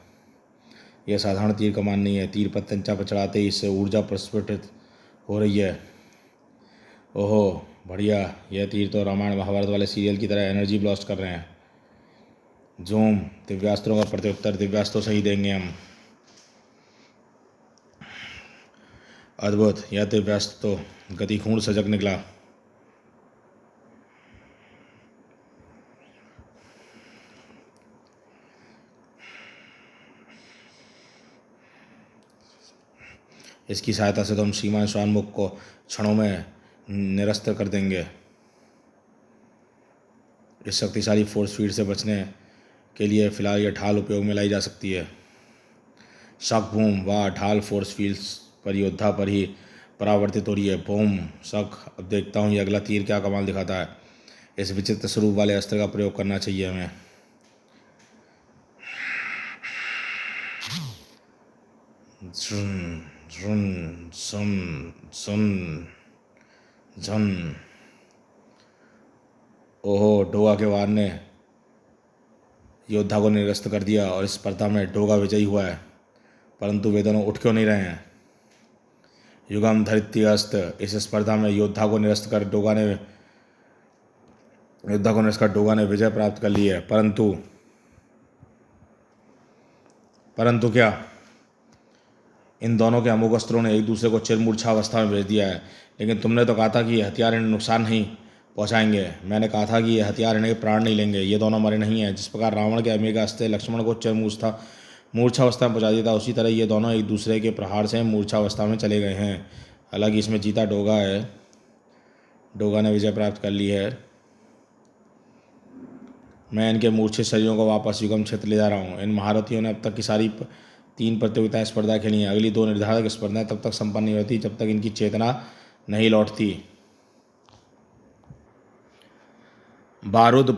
यह साधारण तीर कमान नहीं है। तीर पत्तंचा पर चढ़ाते ही इससे ऊर्जा प्रस्फुटित हो रही है। ओहो बढ़िया, यह तीर तो रामायण महाभारत वाले सीरियल की तरह एनर्जी ब्लास्ट कर रहे हैं। जूम। दिव्यास्त्रों का प्रत्युत्तर दिव्यास्त्रों से ही देंगे हम। अद्भुत, यह दिव्यास्त्र तो गतिखूण सजग निकला। इसकी सहायता से तो हम श्रीमान स्वानमुख को क्षणों में निरस्त कर देंगे। इस शक्तिशाली फोर्स फील्ड से बचने के लिए फिलहाल यह ढाल उपयोग में लाई जा सकती है। शक बूम। वाह, ढाल फोर्स फील्ड्स पर योद्धा पर ही परावर्तित हो रही है। बूम शक। अब देखता हूँ ये अगला तीर क्या कमाल दिखाता है। इस विचित्र स्वरूप वाले अस्त्र का प्रयोग करना चाहिए हमें। झुन झुन झुन झुन झुन। ओहो, डोगा के वार ने योद्धा को निरस्त कर दिया और इस स्पर्धा में डोगा विजयी हुआ है। परंतु वे दोनों उठ क्यों नहीं रहे हैं। युगम धरित्य अस्त्र। इस स्पर्धा में योद्धा को निरस्त कर डोगा ने विजय प्राप्त कर ली है। परंतु क्या इन दोनों के अमोघ अस्त्रों ने एक दूसरे को चिरमूर्छा अवस्था में भेज दिया है। लेकिन तुमने तो कहा था कि ये हथियार इन्हें नुकसान नहीं पहुंचाएंगे। मैंने कहा था कि ये हथियार इन्हें प्राण नहीं लेंगे। ये दोनों मरे नहीं हैं। जिस प्रकार रावण के अमेघ अस्त्र लक्ष्मण को मूर्छावस्था में पहुंचा दिया था, उसी तरह ये दोनों एक दूसरे के प्रहार से मूर्छावस्था में चले गए हैं। हालांकि इसमें जीता डोगा है। डोगा ने विजय प्राप्त कर ली है। मैं इनके मूर्छित शरीरों को वापस युगम क्षेत्र ले जा रहा हूँ। इन महारथियों ने अब तक की सारी 3 प्रतियोगिताएं स्पर्धा खेली हैं। अगली 2 निर्धारक स्पर्धाएं तब तक संपन्न नहीं होती जब तक इनकी चेतना नहीं लौटती। बारूद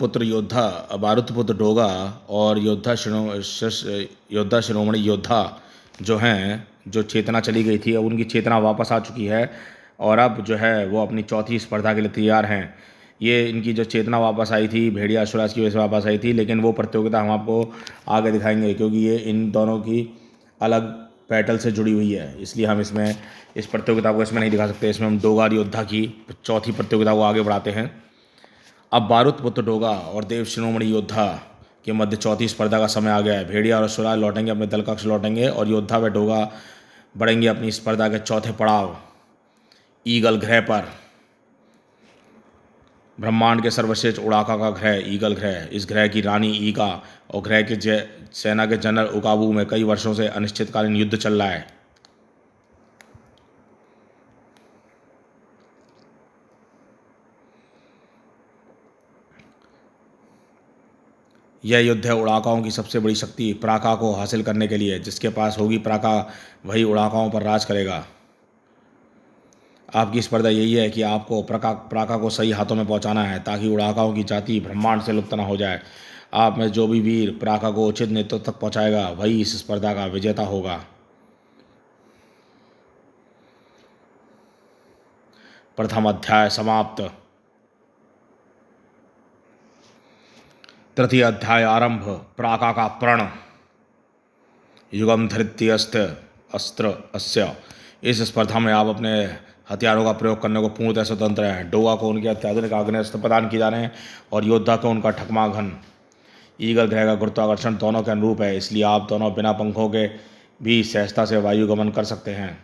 पुत्र डोगा और योद्धा शिरोमणि योद्धा जो हैं, जो चेतना चली गई थी, अब उनकी चेतना वापस आ चुकी है और अब जो है वो अपनी चौथी स्पर्धा के लिए तैयार हैं। ये इनकी जो चेतना वापस आई थी भेड़िया अश्वराज की वजह से वापस आई थी, लेकिन वो प्रतियोगिता हम आपको आगे दिखाएंगे क्योंकि ये इन दोनों की अलग बैटल से जुड़ी हुई है। इसलिए हम इस प्रतियोगिता को इसमें नहीं दिखा सकते। इसमें हम डोगा योद्धा की चौथी प्रतियोगिता को आगे बढ़ाते हैं। अब बारूद पुत्र डोगा और देव शिरोमणि योद्धा के मध्य चौथी स्पर्धा का समय आ गया है। भेड़िया और अश्वराज लौटेंगे, अपने दल कक्ष लौटेंगे और योद्धा व डोगा बढ़ेंगे अपनी स्पर्धा के चौथे पड़ाव ईगल ग्रह पर। ब्रह्मांड के सर्वश्रेष्ठ उड़ाका का ग्रह ईगल ग्रह, इस ग्रह की रानी ईगा और ग्रह के सेना के जनरल उकाबू में कई वर्षों से अनिश्चितकालीन युद्ध चल रहा है। यह युद्ध है उड़ाकाओं की सबसे बड़ी शक्ति प्राका को हासिल करने के लिए। जिसके पास होगी प्राका वही उड़ाकाओं पर राज करेगा। आपकी स्पर्धा यही है कि आपको प्राका को सही हाथों में पहुंचाना है ताकि उड़ाकाओं की जाति ब्रह्मांड से लुप्त न हो जाए। आप में जो भी वीर प्राका को उचित नेतृत्व तक पहुंचाएगा वही इस स्पर्धा का विजेता होगा। प्रथम अध्याय समाप्त। तृतीय अध्याय आरंभ। प्राका का प्रण। युगम धृत्य अस्त्र अस्य। इस स्पर्धा में आप अपने हथियारों का प्रयोग करने को पूर्णतः स्वतंत्र हैं। डोगा को उनके अत्याधुनिक आग्नेयास्त्र प्रदान किए जाने हैं और योद्धा को उनका ठकमा घन। ईगल ग्रह का गुरुत्वाकर्षण दोनों के अनुरूप है, इसलिए आप दोनों बिना पंखों के भी सहजता से वायुगमन कर सकते हैं।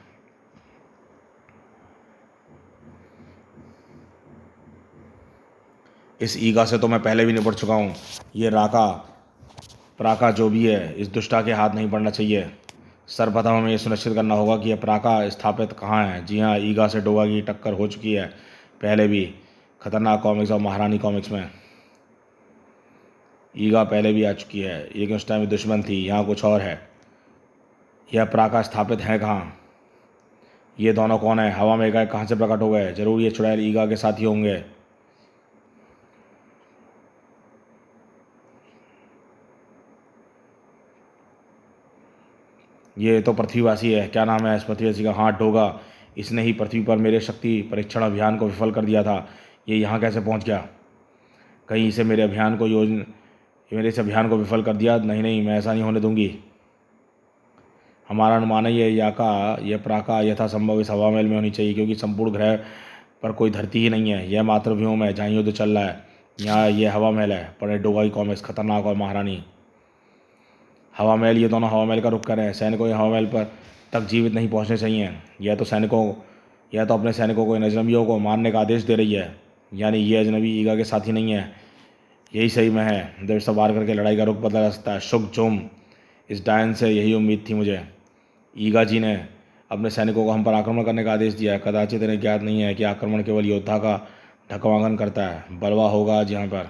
इस ईगा से तो मैं पहले भी निपट चुका हूँ। ये प्राका जो भी है इस दुष्टा के हाथ नहीं पड़ना चाहिए। सर्वप्रथम हमें ये सुनिश्चित करना होगा कि यह प्राका स्थापित कहाँ है। जी हाँ, ईगा से डोगा की टक्कर हो चुकी है पहले भी, खतरनाक कॉमिक्स और महारानी कॉमिक्स में। ईगा पहले भी आ चुकी है, लेकिन उस टाइम दुश्मन थी, यहाँ कुछ और है। यह प्राका स्थापित है कहाँ? ये दोनों कौन है? हवा में एकाएक कहाँ से प्रकट हो गए? जरूर ये चुड़ैल ईगा के साथी होंगे। ये तो पृथ्वीवासी है। क्या नाम है इस पृथ्वीवासी का? हाँ, डोगा। इसने ही पृथ्वी पर मेरे शक्ति परीक्षण अभियान को विफल कर दिया था। ये यहाँ कैसे पहुँच गया? कहीं इसे मेरे इस अभियान को विफल कर दिया? नहीं नहीं, मैं ऐसा नहीं होने दूंगी। हमारा अनुमान है यह प्राका यथासंभव इस हवा महल में होनी चाहिए, क्योंकि संपूर्ण ग्रह पर कोई धरती ही नहीं है। यह मात्र व्योम है जहाँ युद्ध चल रहा है। यहाँ यह हवा महल है। पढ़े डोगा की कॉमिक्स, खतरनाक और महारानी। हवा महल, ये दोनों हवा महल का रुख कर रहे हैं। सैनिकों हवा महल पर तक जीवित नहीं पहुंचने चाहिए। यह तो अपने सैनिकों को, इन अजनबियों को मारने का आदेश दे रही है। यानी ये अजनबी ईगा के साथी नहीं है। यही सही में है। जब सवार करके लड़ाई का रुख बदला जा सकता है। शुक जुम, इस डायन से यही उम्मीद थी मुझे। ईगा जी ने अपने सैनिकों को हम पर आक्रमण करने का आदेश दिया है। कदाचित इन्हें ज्ञात नहीं है कि आक्रमण केवल योद्धा का ढकवांगन करता है। बलवा होगा आज यहाँ पर।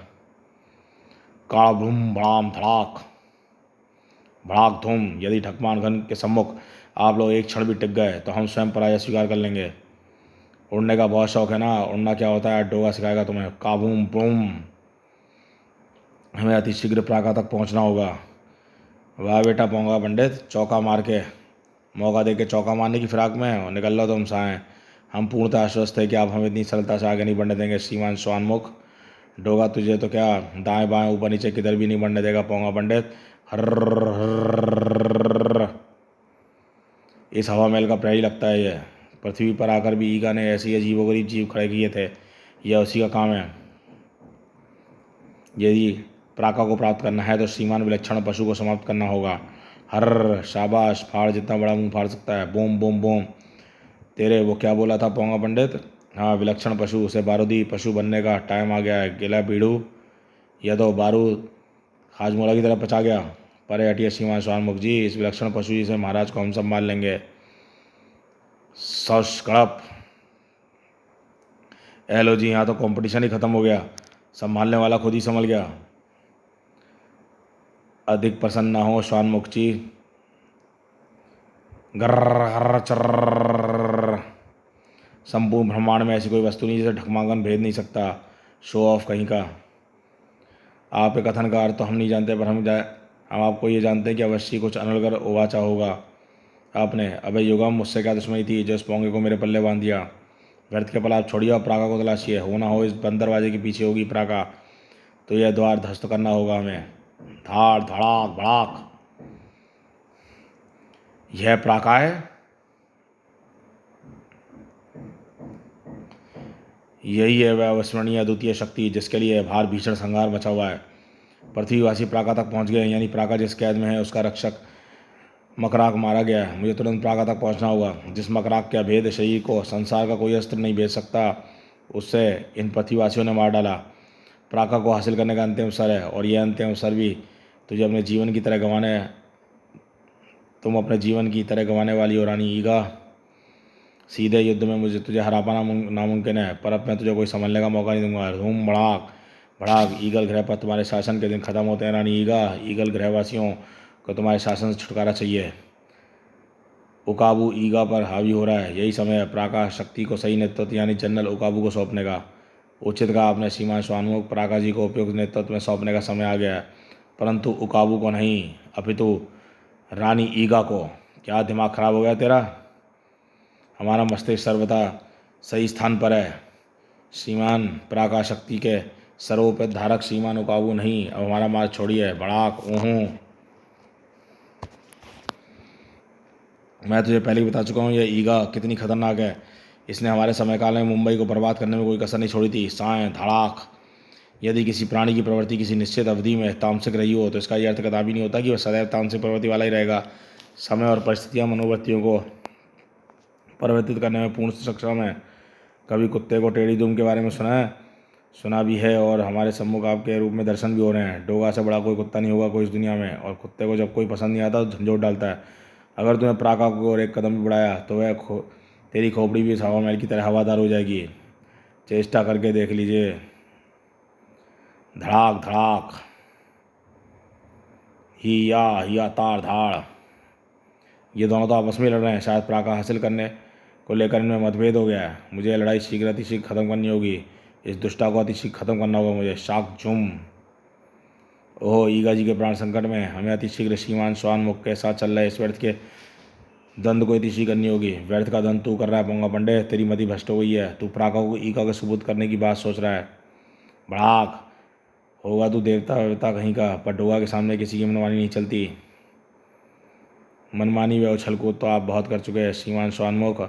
काड़ा भूम भड़ाम धड़ाक भड़ाक धूम। यदि ढकवांगन के सम्मुख आप लोग एक क्षण भी टिक गए तो हम स्वयं पराजय स्वीकार कर लेंगे। उड़ने का बहुत शौक है ना? उड़ना क्या होता है डोगा सिखाएगा तुम्हें। काबूम बूम। हमें अतिशीघ्र प्राका तक पहुंचना होगा। वाह बेटा पोंगा पंडित, चौका मार के मौका दे के चौका मारने की फिराक में और निकल लो तुम साएँ। हम पूर्णतः आश्वस्त है कि आप हमें इतनी सरलता से आगे नहीं बढ़ने देंगे श्रीमान स्वानमुख। डोगा तुझे तो क्या दाएं बाएं ऊपर नीचे किधर भी नहीं बढ़ने देगा पोंगा पंडित। हर्र। इस हवा महल का प्रहरी लगता है ये। पृथ्वी पर आकर भी ईगा ने ऐसे अजीबोगरीब जीव खड़े किए थे। यह उसी का काम है। यदि प्राका को प्राप्त करना है तो श्रीमान विलक्षण पशु को समाप्त करना होगा। हर शाबाश, फाड़ जितना बड़ा मुंह फाड़ सकता है। बोम बोम बोम। तेरे वो क्या बोला था पोंगा पंडित? हाँ, विलक्षण पशु से बारूदी पशु बनने का टाइम आ गया है। गिला पीड़ू, यह तो बारूद हाजमोला की तरह पचा गया। परे हटिए श्रीमान स्वानमुख जी, इस विलक्षण पशु जी से महाराज को हम संभाल लेंगे। सौश कड़प। एलो जी, यहाँ तो कंपटीशन ही खत्म हो गया। संभालने वाला खुद ही संभल गया। अधिक प्रसन्न ना हो स्वानमुख जी। गर्र गर्र चर्र। संपूर्ण ब्रह्मांड में ऐसी कोई वस्तु नहीं जिसे ढकमागन भेद नहीं सकता। शो ऑफ कहीं का। आपके कथन का अर्थ तो हम नहीं जानते, पर हम आपको ये जानते हैं कि अवश्य कुछ अनलगर उवाचा होगा आपने। अबे युगम, मुझसे क्या दुश्मनी थी जो इस पोंगे को मेरे पल्ले बांध दिया? व्यर्थ के पल आप छोड़िए और प्राका को तलाशिए। हो ना हो इस बंद दरवाजे के पीछे होगी प्राका, तो यह द्वार ध्वस्त करना होगा हमें। धाड़ धड़ाक भड़ाक। यह प्राका है। यही है वह अविस्मरणीय अद्वितीय शक्ति जिसके लिए भार भीषण संहार मचा हुआ है। पृथ्वीवासी प्राका तक पहुंच गए, यानी प्राका जिस कैद में है उसका रक्षक मकराक मारा गया है। मुझे तुरंत प्राका तक पहुंचना होगा। जिस मकराक के अभेद शरीर को संसार का कोई अस्त्र नहीं भेज सकता, उससे इन पृथ्वीवासियों ने मार डाला। प्राका को हासिल करने का अंतिम अवसर है, और यह अंतिम अवसर भी तुझे अपने जीवन की तरह गंवाने तुम अपने जीवन की तरह गंवाने वाली हो रानी ईगा। सीधे युद्ध में मुझे तुझे हरा पाना नामुमकिन है, पर अब मैं तुझे कोई संभलने का मौका नहीं दूंगा। धूम भड़ाक भड़ाक, ईगल ग्रह पर तुम्हारे शासन के दिन खत्म होते हैं रानी ईगा। ईगल ग्रहवासियों को तुम्हारे शासन से छुटकारा चाहिए। उकाबू ईगा पर हावी हो रहा है। यही समय है प्राका शक्ति को सही नेतृत्व यानी जनरल उकाबू को सौंपने का। उचित कहा आपने श्रीमान स्वानमुख, प्राका जी को उपयुक्त नेतृत्व में सौंपने का समय आ गया है, परंतु उकाबू को नहीं, अपितु रानी ईगा को। क्या दिमाग खराब हो गया तेरा? हमारा मस्तिष्क सर्वथा सही स्थान पर है। श्रीमान प्राका शक्ति के सर्वोपरि धारक श्रीमान उकाबू नहीं, अब हमारा मार्ग छोड़िए। भड़ाक ऊहूँ। मैं तुझे पहले ही बता चुका हूँ यह ईगा कितनी खतरनाक है। इसने हमारे समय काल में मुंबई को बर्बाद करने में कोई कसर नहीं छोड़ी थी। साएं धड़ाक। यदि किसी प्राणी की प्रवृत्ति किसी निश्चित अवधि में तामसिक रही हो तो इसका यह अर्थ कदापि नहीं होता कि वह सदैव तामसिक प्रवृत्ति वाला ही रहेगा। समय और परिस्थितियाँ मनोवृत्तियों को परिवर्तित करने में पूर्ण सक्षम है। कभी कुत्ते को टेढ़ी दुम के बारे में सुना है? सुना भी है, और हमारे सम्मुख आपके रूप में दर्शन भी हो रहे हैं। डोगा से बड़ा कोई कुत्ता नहीं होगा कोई इस दुनिया में, और कुत्ते को जब कोई पसंद नहीं आता तो झंझोट डालता है। अगर तुम्हें प्राका को और एक कदम भी बढ़ाया तो वह तेरी खोपड़ी भी इस हवा महल की तरह हवादार हो जाएगी। चेष्टा करके देख लीजिए। धड़ाक धड़ाक, हिया तार धाड़। ये दोनों तो आपस में लड़ रहे हैं। शायद प्राका हासिल करने को लेकर इनमें मतभेद हो गया है। मुझे यह लड़ाई शीघ्र अतिशीघ्र खत्म करनी होगी। इस दुष्टा को अतिशीघ्र खत्म करना होगा मुझे। शाक झुम। ओह, ईगा जी के प्राण संकट में, हमें अतिशीघ्र श्रीमान स्वानमुख के साथ चल रहे इस व्यर्थ के द्वंद को अतिशी करनी होगी। व्यर्थ का द्वंद तू कर रहा है पोंगा पंडे, तेरी मति भ्रष्ट हो गई है। तू प्राका को ईगा के सुबूत करने की बात सोच रहा है। भड़ाक। होगा तू देवता वेवता कहीं का, पर डोगा के सामने किसी की मनमानी नहीं चलती। मनमानी व उछल कूद तो आप बहुत कर चुके हैं श्रीमान स्वानमुख,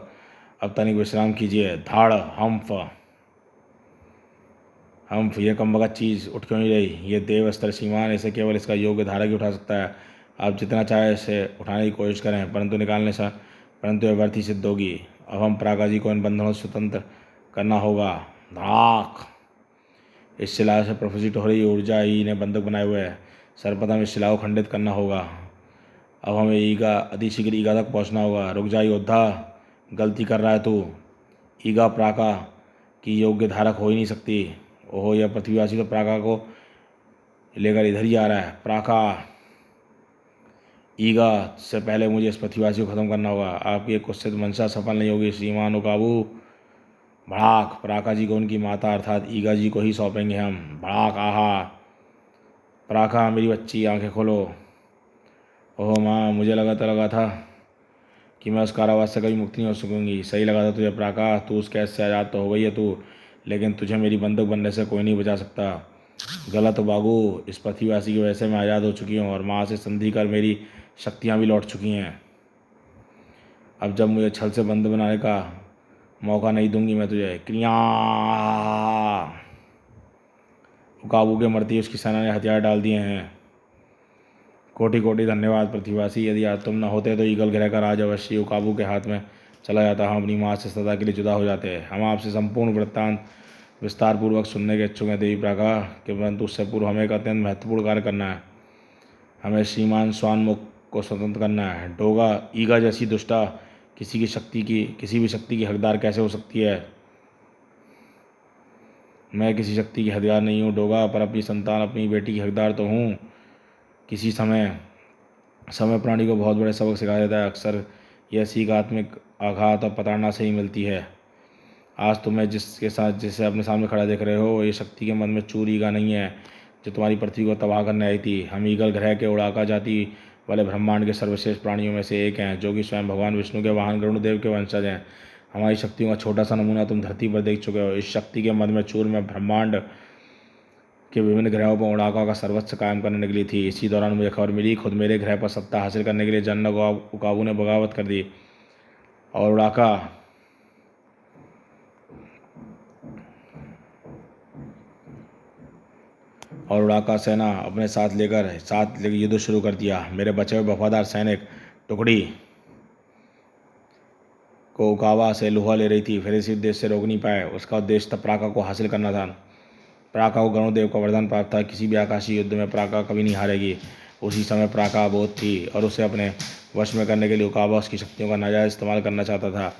अब तनिक विश्राम कीजिए। धाड़ हम्फ हम्फ। यह कम वक्त चीज़ उठ क्यों नहीं रही? ये देव अस्त्र श्रीमान, इसे केवल इसका योग्य धारक ही उठा सकता है। आप जितना चाहे इसे उठाने की कोशिश करें, परंतु यह व्यर्थ ही सिद्ध होगी। अब हम प्राका जी को इन बंधनों से स्वतंत्र करना होगा। धाक। इस शिला से प्रफुल्लित हो रही ऊर्जा ही ने बंधक बनाए हुए है। सर्वप्रथम इस शिला को खंडित करना होगा। अब हमें ईगा अतिशीघ्र ईगा तक पहुंचना होगा। रुक जा योद्धा, गलती कर रहा है तू। ईगा प्राका की योग्य धारक हो ही नहीं सकती। ओहो, यह पृथ्वीवासी तो प्राका को लेकर इधर ही आ रहा है। प्राका ईगा से पहले मुझे इस पृथ्वीवासी को खत्म करना होगा। आपकी एक कुत्सित मंशा सफल नहीं होगी श्रीमान उकाबू। भड़ाक। प्राका जी को उनकी माता अर्थात ईगा जी को ही सौंपेंगे हम। भड़ाक। आहा। प्राका मेरी बच्ची, आंखें खोलो। ओह माँ, मुझे लगा था कि मैं उस कारावास से कभी मुक्ति नहीं हो सकूंगी। सही लगा था तुझे प्राका, तू उस कैद से आज़ाद तो हो गई है तू, लेकिन तुझे मेरी बंदूक बनने से कोई नहीं बचा सकता। गलत बागू, इस पृथ्वीवासी की वजह से मैं आज़ाद हो चुकी हूँ, और माँ से संधि कर मेरी शक्तियाँ भी लौट चुकी हैं। अब जब मुझे छल से बंद बनाने का मौका नहीं दूंगी मैं तुझे। क्रिया। उकाबू के मरते ही उसकी सेना ने हथियार डाल दिए हैं। कोटि कोटि धन्यवाद पृथ्वीवासी, यदि आज तुम न होते तो ईगल ग्रह का राज अवश्य उकाबू के हाथ में चला जाता। हम अपनी माँ से सदा के लिए जुदा हो जाते। हम आपसे संपूर्ण वृत्तांत विस्तार पूर्वक सुनने के इच्छुक हैं देवी प्राका के, परंतु उससे पूर्व हमें एक अत्यंत महत्वपूर्ण कार्य करना है। हमें श्रीमान स्वानमुख को स्वतंत्र करना है। डोगा ईगा जैसी दुष्टा किसी भी शक्ति की हकदार कैसे हो सकती है? मैं किसी शक्ति की हकदार नहीं हूँ डोगा, पर अपनी संतान अपनी बेटी की हकदार तो हूँ। किसी समय प्राणी को बहुत बड़े सबक सिखा देता है। अक्सर यह सीख आत्मिक आघात और प्रताड़ना से ही मिलती है। आज तुम्हें जिसे अपने सामने खड़ा देख रहे हो, ये शक्ति के मन में चूर ईगा नहीं है जो तुम्हारी पृथ्वी को तबाह करने आई थी। हम ईगल ग्रह के उड़ाका जाति वाले ब्रह्मांड के सर्वश्रेष्ठ प्राणियों में से एक हैं, जो कि स्वयं भगवान विष्णु के वाहन गरुड़देव के वंशज हैं। हमारी शक्तियों का छोटा सा नमूना तुम धरती पर देख चुके हो। इस शक्ति के मद में चूर में ब्रह्मांड के विभिन्न ग्रहों पर उड़ाका का सर्वस्व कायम करने निकली थी। इसी दौरान मुझे खबर मिली खुद मेरे ग्रह पर सत्ता हासिल करने के लिए जनरल उकाबू ने बगावत कर दी, और उड़ाका सेना अपने साथ लेकर युद्ध शुरू कर दिया। मेरे बचे हुए वफादार सैनिक टुकड़ी को उकाबा से लोहा ले रही थी, फिर इसी उद्देश्य से रोक नहीं पाए। उसका उद्देश्य था प्राका को हासिल करना था। प्राका को गरुणदेव का वरदान प्राप्त था, किसी भी आकाशीय युद्ध में प्राका कभी नहीं हारेगी। उसी समय प्राका अबोध थी और उसे अपने वश में करने के लिए उकाबा उसकी शक्तियों का नाजायज इस्तेमाल करना चाहता था,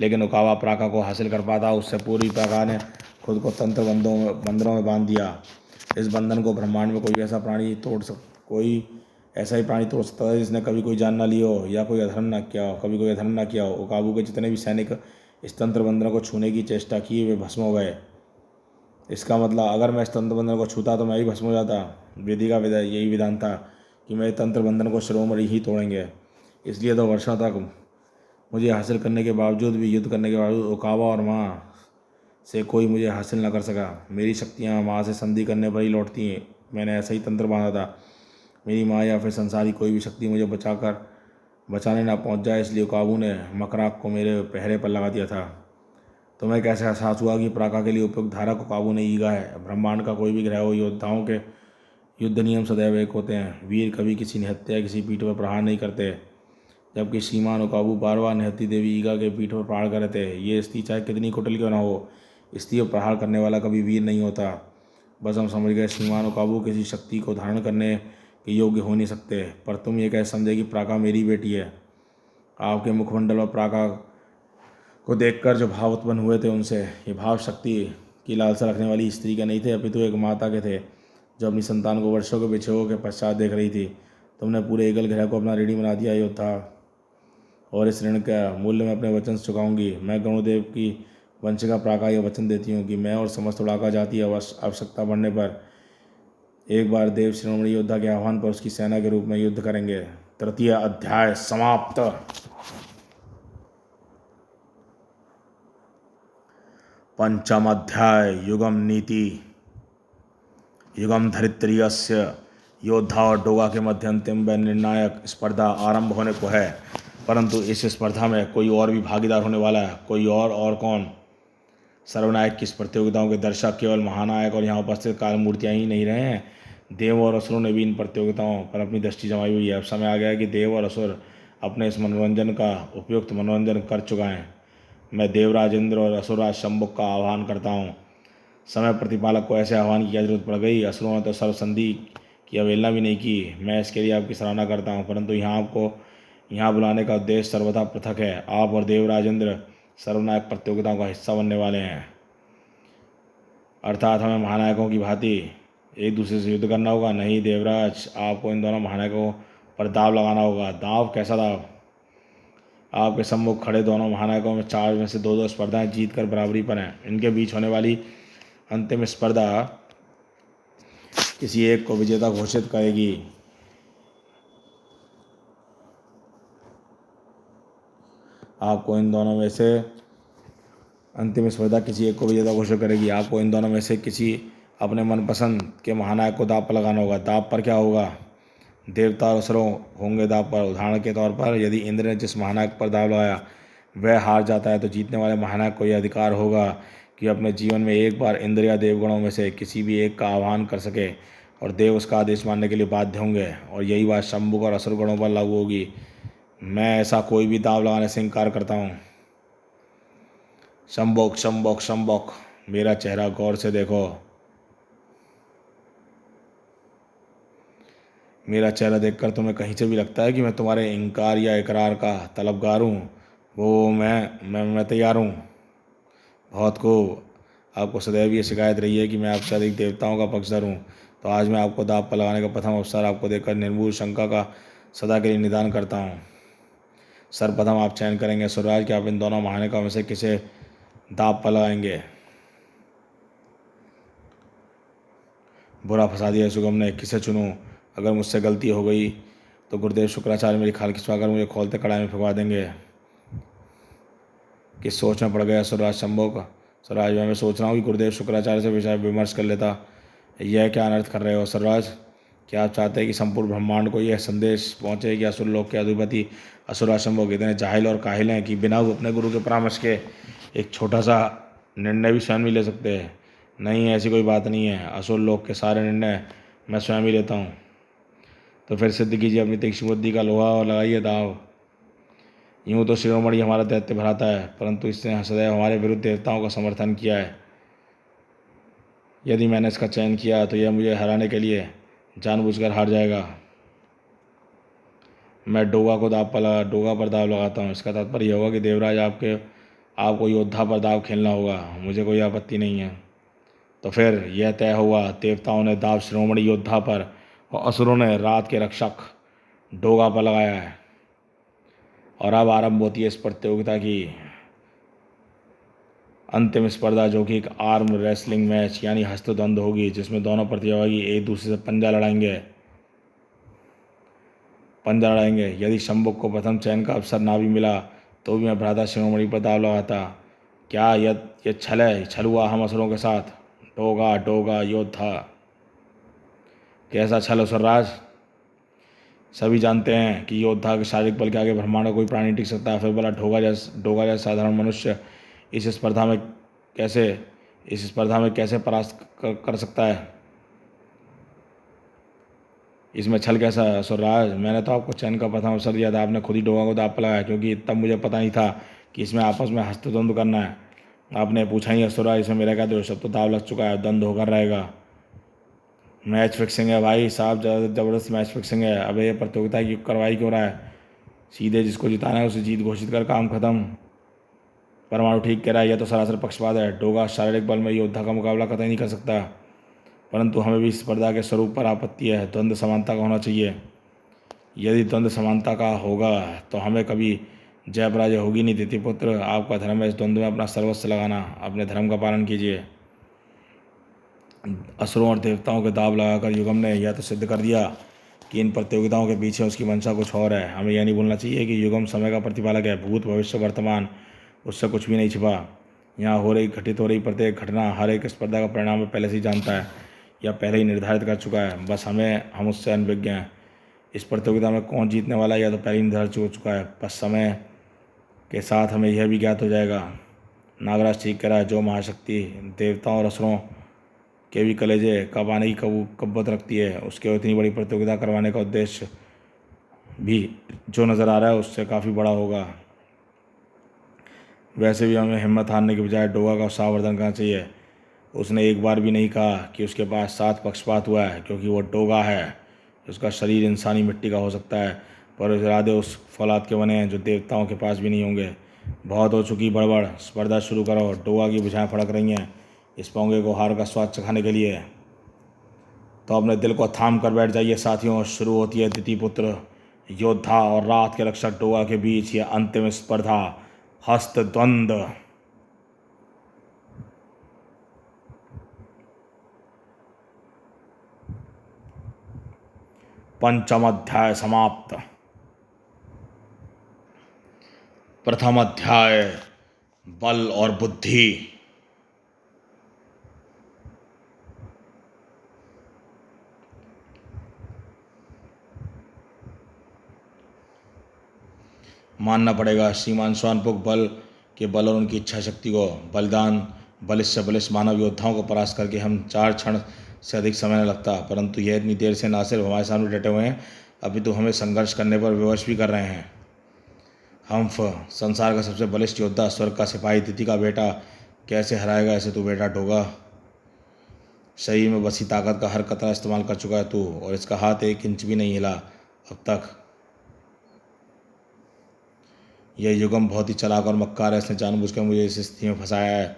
लेकिन उकाबा प्राका को हासिल कर पाता उससे पूर्व प्राका ने खुद को तंत्र बंधनों में बांध दिया। इस बंधन को ब्रह्मांड में कोई ऐसा ही प्राणी तोड़ सकता है जिसने कभी कोई जान ना ली हो या कोई अधर्म ना किया हो, कभी कोई अधर्म ना किया हो। उकाबू के जितने भी सैनिक इस तंत्र बंधन को छूने की चेष्टा की वे भस्म हो गए। इसका मतलब अगर मैं इस तंत्र बंधन को छूता तो मैं भी भस्म हो जाता। विधि का यही विधान था कि मेरे तंत्र बंधन को शिरोमणि ही तोड़ेंगे। इसलिए 2 वर्षों तक मुझे हासिल करने के बावजूद भी, युद्ध करने के बावजूद उकाबा और माँ से कोई मुझे हासिल न कर सका। मेरी शक्तियाँ माँ से संधि करने पर ही लौटती हैं। मैंने ऐसा ही तंत्र बांधा था, मेरी माँ या फिर संसारी कोई भी शक्ति मुझे बचाने ना पहुँच जाए, इसलिए उकाबू ने मकराक को मेरे पहरे पर लगा दिया था। तो मैं कैसे एहसास हुआ कि प्राका के लिए उपयुक्त धारा उकाबू ने ईगा है। ब्रह्मांड का कोई भी ग्रह हो, योद्धाओं के युद्ध नियम सदैव एक होते हैं। वीर कभी किसी निहत्थे या किसी पीठ पर प्रहार नहीं करते, जबकि श्रीमान उकाबू बार बार निहत्थी देवी ईगा के पीठ पर प्रहार कर रहे थे। ये स्त्री चाहे कितनी कुटिल क्यों ना हो, स्त्री पर प्रहार करने वाला कभी वीर नहीं होता। बस हम समझ गए श्रीमान उकाबू किसी शक्ति को धारण करने के योग्य हो नहीं सकते। पर तुम ये कैसे समझे कि प्राका मेरी बेटी है? आपके मुखमंडल और प्राका को देखकर जो भाव उत्पन्न हुए थे, उनसे ये भाव शक्ति की लालसा रखने वाली स्त्री के नहीं थे, अपितु एक माता के थे जो अपनी संतान को वर्षों के बिछोह के पश्चात देख रही थी। तुमने पूरे ईगल ग्रह को अपना ऋणी बना दिया योद्धा, और इस ऋण का मूल्य मैं अपने वचन से चुकाऊंगी। मैं गरुणदेव की वंशिका प्राका यह वचन देती हूँ कि मैं और समस्त उड़ाका जाति आवश्यकता बढ़ने पर एक बार देव शिरोमणि योद्धा के आह्वान पर उसकी सेना के रूप में युद्ध करेंगे। 3 अध्याय समाप्त। 5 अध्याय युगम नीति। युगम धरित्रीयस्य योद्धा और डोगा के मध्य अंतिम व निर्णायक स्पर्धा आरंभ होने को है, परंतु इस स्पर्धा में कोई और भी भागीदार होने वाला है। कोई और कौन? सर्वनायक की इस प्रतियोगिताओं के दर्शक केवल महानायक और यहाँ उपस्थित काल मूर्तियाँ ही नहीं रहे हैं, देव और असुरों ने भी इन प्रतियोगिताओं पर अपनी दृष्टि जमाई हुई है। अब समय आ गया है कि देव और असुर अपने इस मनोरंजन का उपयुक्त मनोरंजन कर चुका है। मैं देवराज इंद्र और असुरराज शंभुक का आह्वान करता हूँ। समय प्रतिपालक को ऐसे आह्वान की क्या जरूरत पड़ गई? असुरों ने तो सर्वसंधि की अवहेलना भी नहीं की। मैं इसके लिए आपकी सराहना करता हूँ, परंतु यहाँ बुलाने का उद्देश्य सर्वथा पृथक है। आप और देवराज इंद्र सर्वनायक प्रतियोगिताओं का हिस्सा बनने वाले हैं, अर्थात हमें महानायकों की भांति एक दूसरे से युद्ध करना होगा। नहीं देवराज, आपको इन दोनों महानायकों पर दाव लगाना होगा। दाव? कैसा दाव? आपके सम्मुख खड़े दोनों महानायकों में 4 में से 2-2 स्पर्धाएं जीत कर बराबरी पर हैं। इनके बीच होने वाली अंतिम स्पर्धा किसी एक को विजेता घोषित करेगी। आपको इन दोनों में से अंतिम स्पर्धा किसी एक को विजेता घोषित करेगी। आपको इन दोनों में से किसी अपने मनपसंद के महानायक को दांव पर लगाना होगा। दांव पर क्या होगा? देवता और असुरों होंगे दांव पर। उदाहरण के तौर पर यदि इंद्र ने जिस महानायक पर दांव लगाया वह हार जाता है, तो जीतने वाले महानायक को यह अधिकार होगा कि अपने जीवन में एक बार इंद्र या देवगणों में से किसी भी एक का आह्वान कर सके, और देव उसका आदेश मानने के लिए बाध्य होंगे। और यही बात शंभुक और असुर गणों पर लागू होगी। मैं ऐसा कोई भी दांव लगाने से इनकार करता हूँ। शंभुक, शंभुक, शंभुक, मेरा चेहरा गौर से देखो। मेरा चेहरा देखकर तुम्हें कहीं से भी लगता है कि मैं तुम्हारे इनकार या इकरार का तलबगार हूँ? वो मैं तैयार हूँ। बहुत को आपको सदैव ये शिकायत रही है कि मैं आपसे अधिक देवताओं का पक्षधर हूँ, तो आज मैं आपको दांव पर लगाने का प्रथम अवसर आपको देकर निर्मूल शंका का सदा के लिए निदान करता हूँ। सर्वप्रथम आप चयन करेंगे स्वराज कि आप इन दोनों महानायकों में से किसे दांव पर लगाएंगे। बुरा फंसा दिया सुगम ने, किसे चुनूं? अगर मुझसे गलती हो गई तो गुरुदेव शुक्राचार्य मेरी खाल खिंचवाकर मुझे खोलते कड़ाई में फंसा देंगे। किस सोच में पड़ गया स्वराज शंभुक? स्वराज, मैं सोच रहा हूँ कि गुरुदेव शुक्राचार्य से विचार विमर्श कर लेता। यह क्या अनर्थ कर रहे हो स्वराज? क्या आप चाहते हैं कि संपूर्ण ब्रह्मांड को यह संदेश पहुँचे कि असुर लोक के अधिपति असुराज शंभुक इतने जाहिल और काहिल हैं कि बिना अपने गुरु के परामर्श के एक छोटा सा निर्णय भी स्वयं ही ले सकते हैं? नहीं, ऐसी कोई बात नहीं है। असुर लोक के सारे निर्णय मैं स्वयं ही लेता हूँ। तो फिर सिद्ध कीजिए अपनी तीक्ष्ण बुद्धि का लोहा और लगाइए दाव। यूँ तो शिरोमणि हमारा दैत्य भराता है, परंतु इसने सदैव हमारे विरुद्ध देवताओं का समर्थन किया है। यदि मैंने इसका चयन किया तो यह मुझे हराने के लिए जानबूझकर हार जाएगा। मैं डोगा पर दाव लगाता हूँ। इसका तात्पर्य यह होगा कि देवराज आपको योद्धा पर दाव खेलना होगा। मुझे कोई आपत्ति नहीं है। तो फिर यह तय हुआ। देवताओं ने दाव शिरोमणि योद्धा पर और असुरों ने रात के रक्षक डोगा पर लगाया है। और अब आरंभ होती है इस प्रतियोगिता की अंतिम स्पर्धा, जो कि एक आर्म रेसलिंग मैच यानी हस्तद्वंद होगी, जिसमें दोनों प्रतियोगी एक दूसरे से पंजा लड़ाएंगे। यदि शंभुक को प्रथम चयन का अवसर ना भी मिला तो भी मैं भ्राता शिरोमणि पर दाव लगाता। क्या यह छल है? छल हुआ हम असुरों के साथ। डोगा डोगा योद्धा। कैसा छल असुरराज? सभी जानते हैं कि योद्धा के शारीरिक बल के आगे ब्रह्मांड का कोई प्राणी टिक सकता है। फिर बोला डोगा जैसा साधारण मनुष्य इस स्पर्धा में कैसे परास्त कर सकता है? इसमें छल कैसा है असुरराज? मैंने तो आपको चयन का प्रथम अवसर दिया था, आपने खुद ही डोगा को दाव पर लगाया, क्योंकि तब मुझे पता नहीं था कि इसमें आपस में हस्तद्वंद करना है। आपने पूछा ही असुरराज, इसमें मेरा क्या दोष? अब तो दाव लग चुका है, द्वंद्व होकर रहेगा। मैच फिक्सिंग है भाई साहब, ज़बरदस्त मैच फिक्सिंग है। अब ये प्रतियोगिता की करवाई क्यों रहा है? सीधे जिसको जिताना है उसे जीत घोषित कर काम खत्म। परमाणु ठीक कह रहा है, यह तो सरासर पक्षपात है। डोगा शारीरिक बल में योद्धा का मुकाबला कतई नहीं कर सकता, परंतु हमें भी स्पर्धा के स्वरूप पर आपत्ति है। द्वंद्व समानता का होना चाहिए। यदि द्वंद्व समानता का होगा तो हमें कभी जय पराजय होगी नहीं। तिथि पुत्र, आपका धर्म है इस द्वंद्व में अपना सर्वस्व लगाना। अपने धर्म का पालन कीजिए। असुरों और देवताओं के दाव लगाकर युगम ने यह तो सिद्ध कर दिया कि इन प्रतियोगिताओं के पीछे उसकी मंशा कुछ और है। हमें यह नहीं भूलना चाहिए कि युगम समय का प्रतिपालक है। भूत भविष्य वर्तमान, उससे कुछ भी नहीं छिपा। यहाँ घटित हो रही प्रत्येक घटना हर एक स्पर्धा का परिणाम पहले से ही जानता है या पहले ही निर्धारित कर चुका है। बस हम उससे अनभिज्ञ हैं। इस प्रतियोगिता में कौन जीतने वाला है या तो पहले ही निर्धारित हो चुका है। बस समय के साथ हमें यह भी ज्ञात हो जाएगा। नागराज ठीक कह रहा है, जो महाशक्ति देवताओं और असुरों के भी कलेजे कबाने की कब्बत रखती है, उसके इतनी बड़ी प्रतियोगिता करवाने का उद्देश्य भी जो नज़र आ रहा है उससे काफ़ी बड़ा होगा। वैसे भी हमें हिम्मत हारने के बजाय डोगा का उत्साहवर्धन करना चाहिए। उसने एक बार भी नहीं कहा कि उसके पास 7 पक्षपात हुआ है, क्योंकि वो डोगा है। उसका शरीर इंसानी मिट्टी का हो सकता है, पर इरादे उस फौलाद के बने हैं जो देवताओं के पास भी नहीं होंगे। बहुत हो चुकी बड़बड़, स्पर्धा शुरू करो। डोगा की भुजाएं फड़क रही हैं इस पोंगे को हार का स्वाद चखाने के लिए। तो अपने दिल को थाम कर बैठ जाइए साथियों। शुरू होती है तिथि पुत्र योद्धा और रात के रक्षक डोगा के बीच यह अंतिम स्पर्धा, हस्त द्वंद। पंचम अध्याय समाप्त। प्रथम अध्याय बल और बुद्धि। मानना पड़ेगा श्रीमान स्वानपुक बल और उनकी इच्छा शक्ति को। बलिष्ठ मानव योद्धाओं को परास्त करके हम 4 क्षण से अधिक समय न लगता, परंतु यह इतनी देर से न सिर्फ हमारे सामने डटे हुए हैं, अभी तो हमें संघर्ष करने पर विवश भी कर रहे हैं। हम्फ, संसार का सबसे बलिष्ठ योद्धा, स्वर्ग का सिपाही, तिथि का बेटा कैसे हराएगा ऐसे तू बेटा डोगा? शरीर में बसी ताकत का हर कतरा इस्तेमाल कर चुका है तू, और इसका हाथ 1 इंच भी नहीं हिला अब तक। यह युगम बहुत ही चालाक और मक्कार है। इसने जानबूझकर मुझे इस स्थिति में फंसाया है।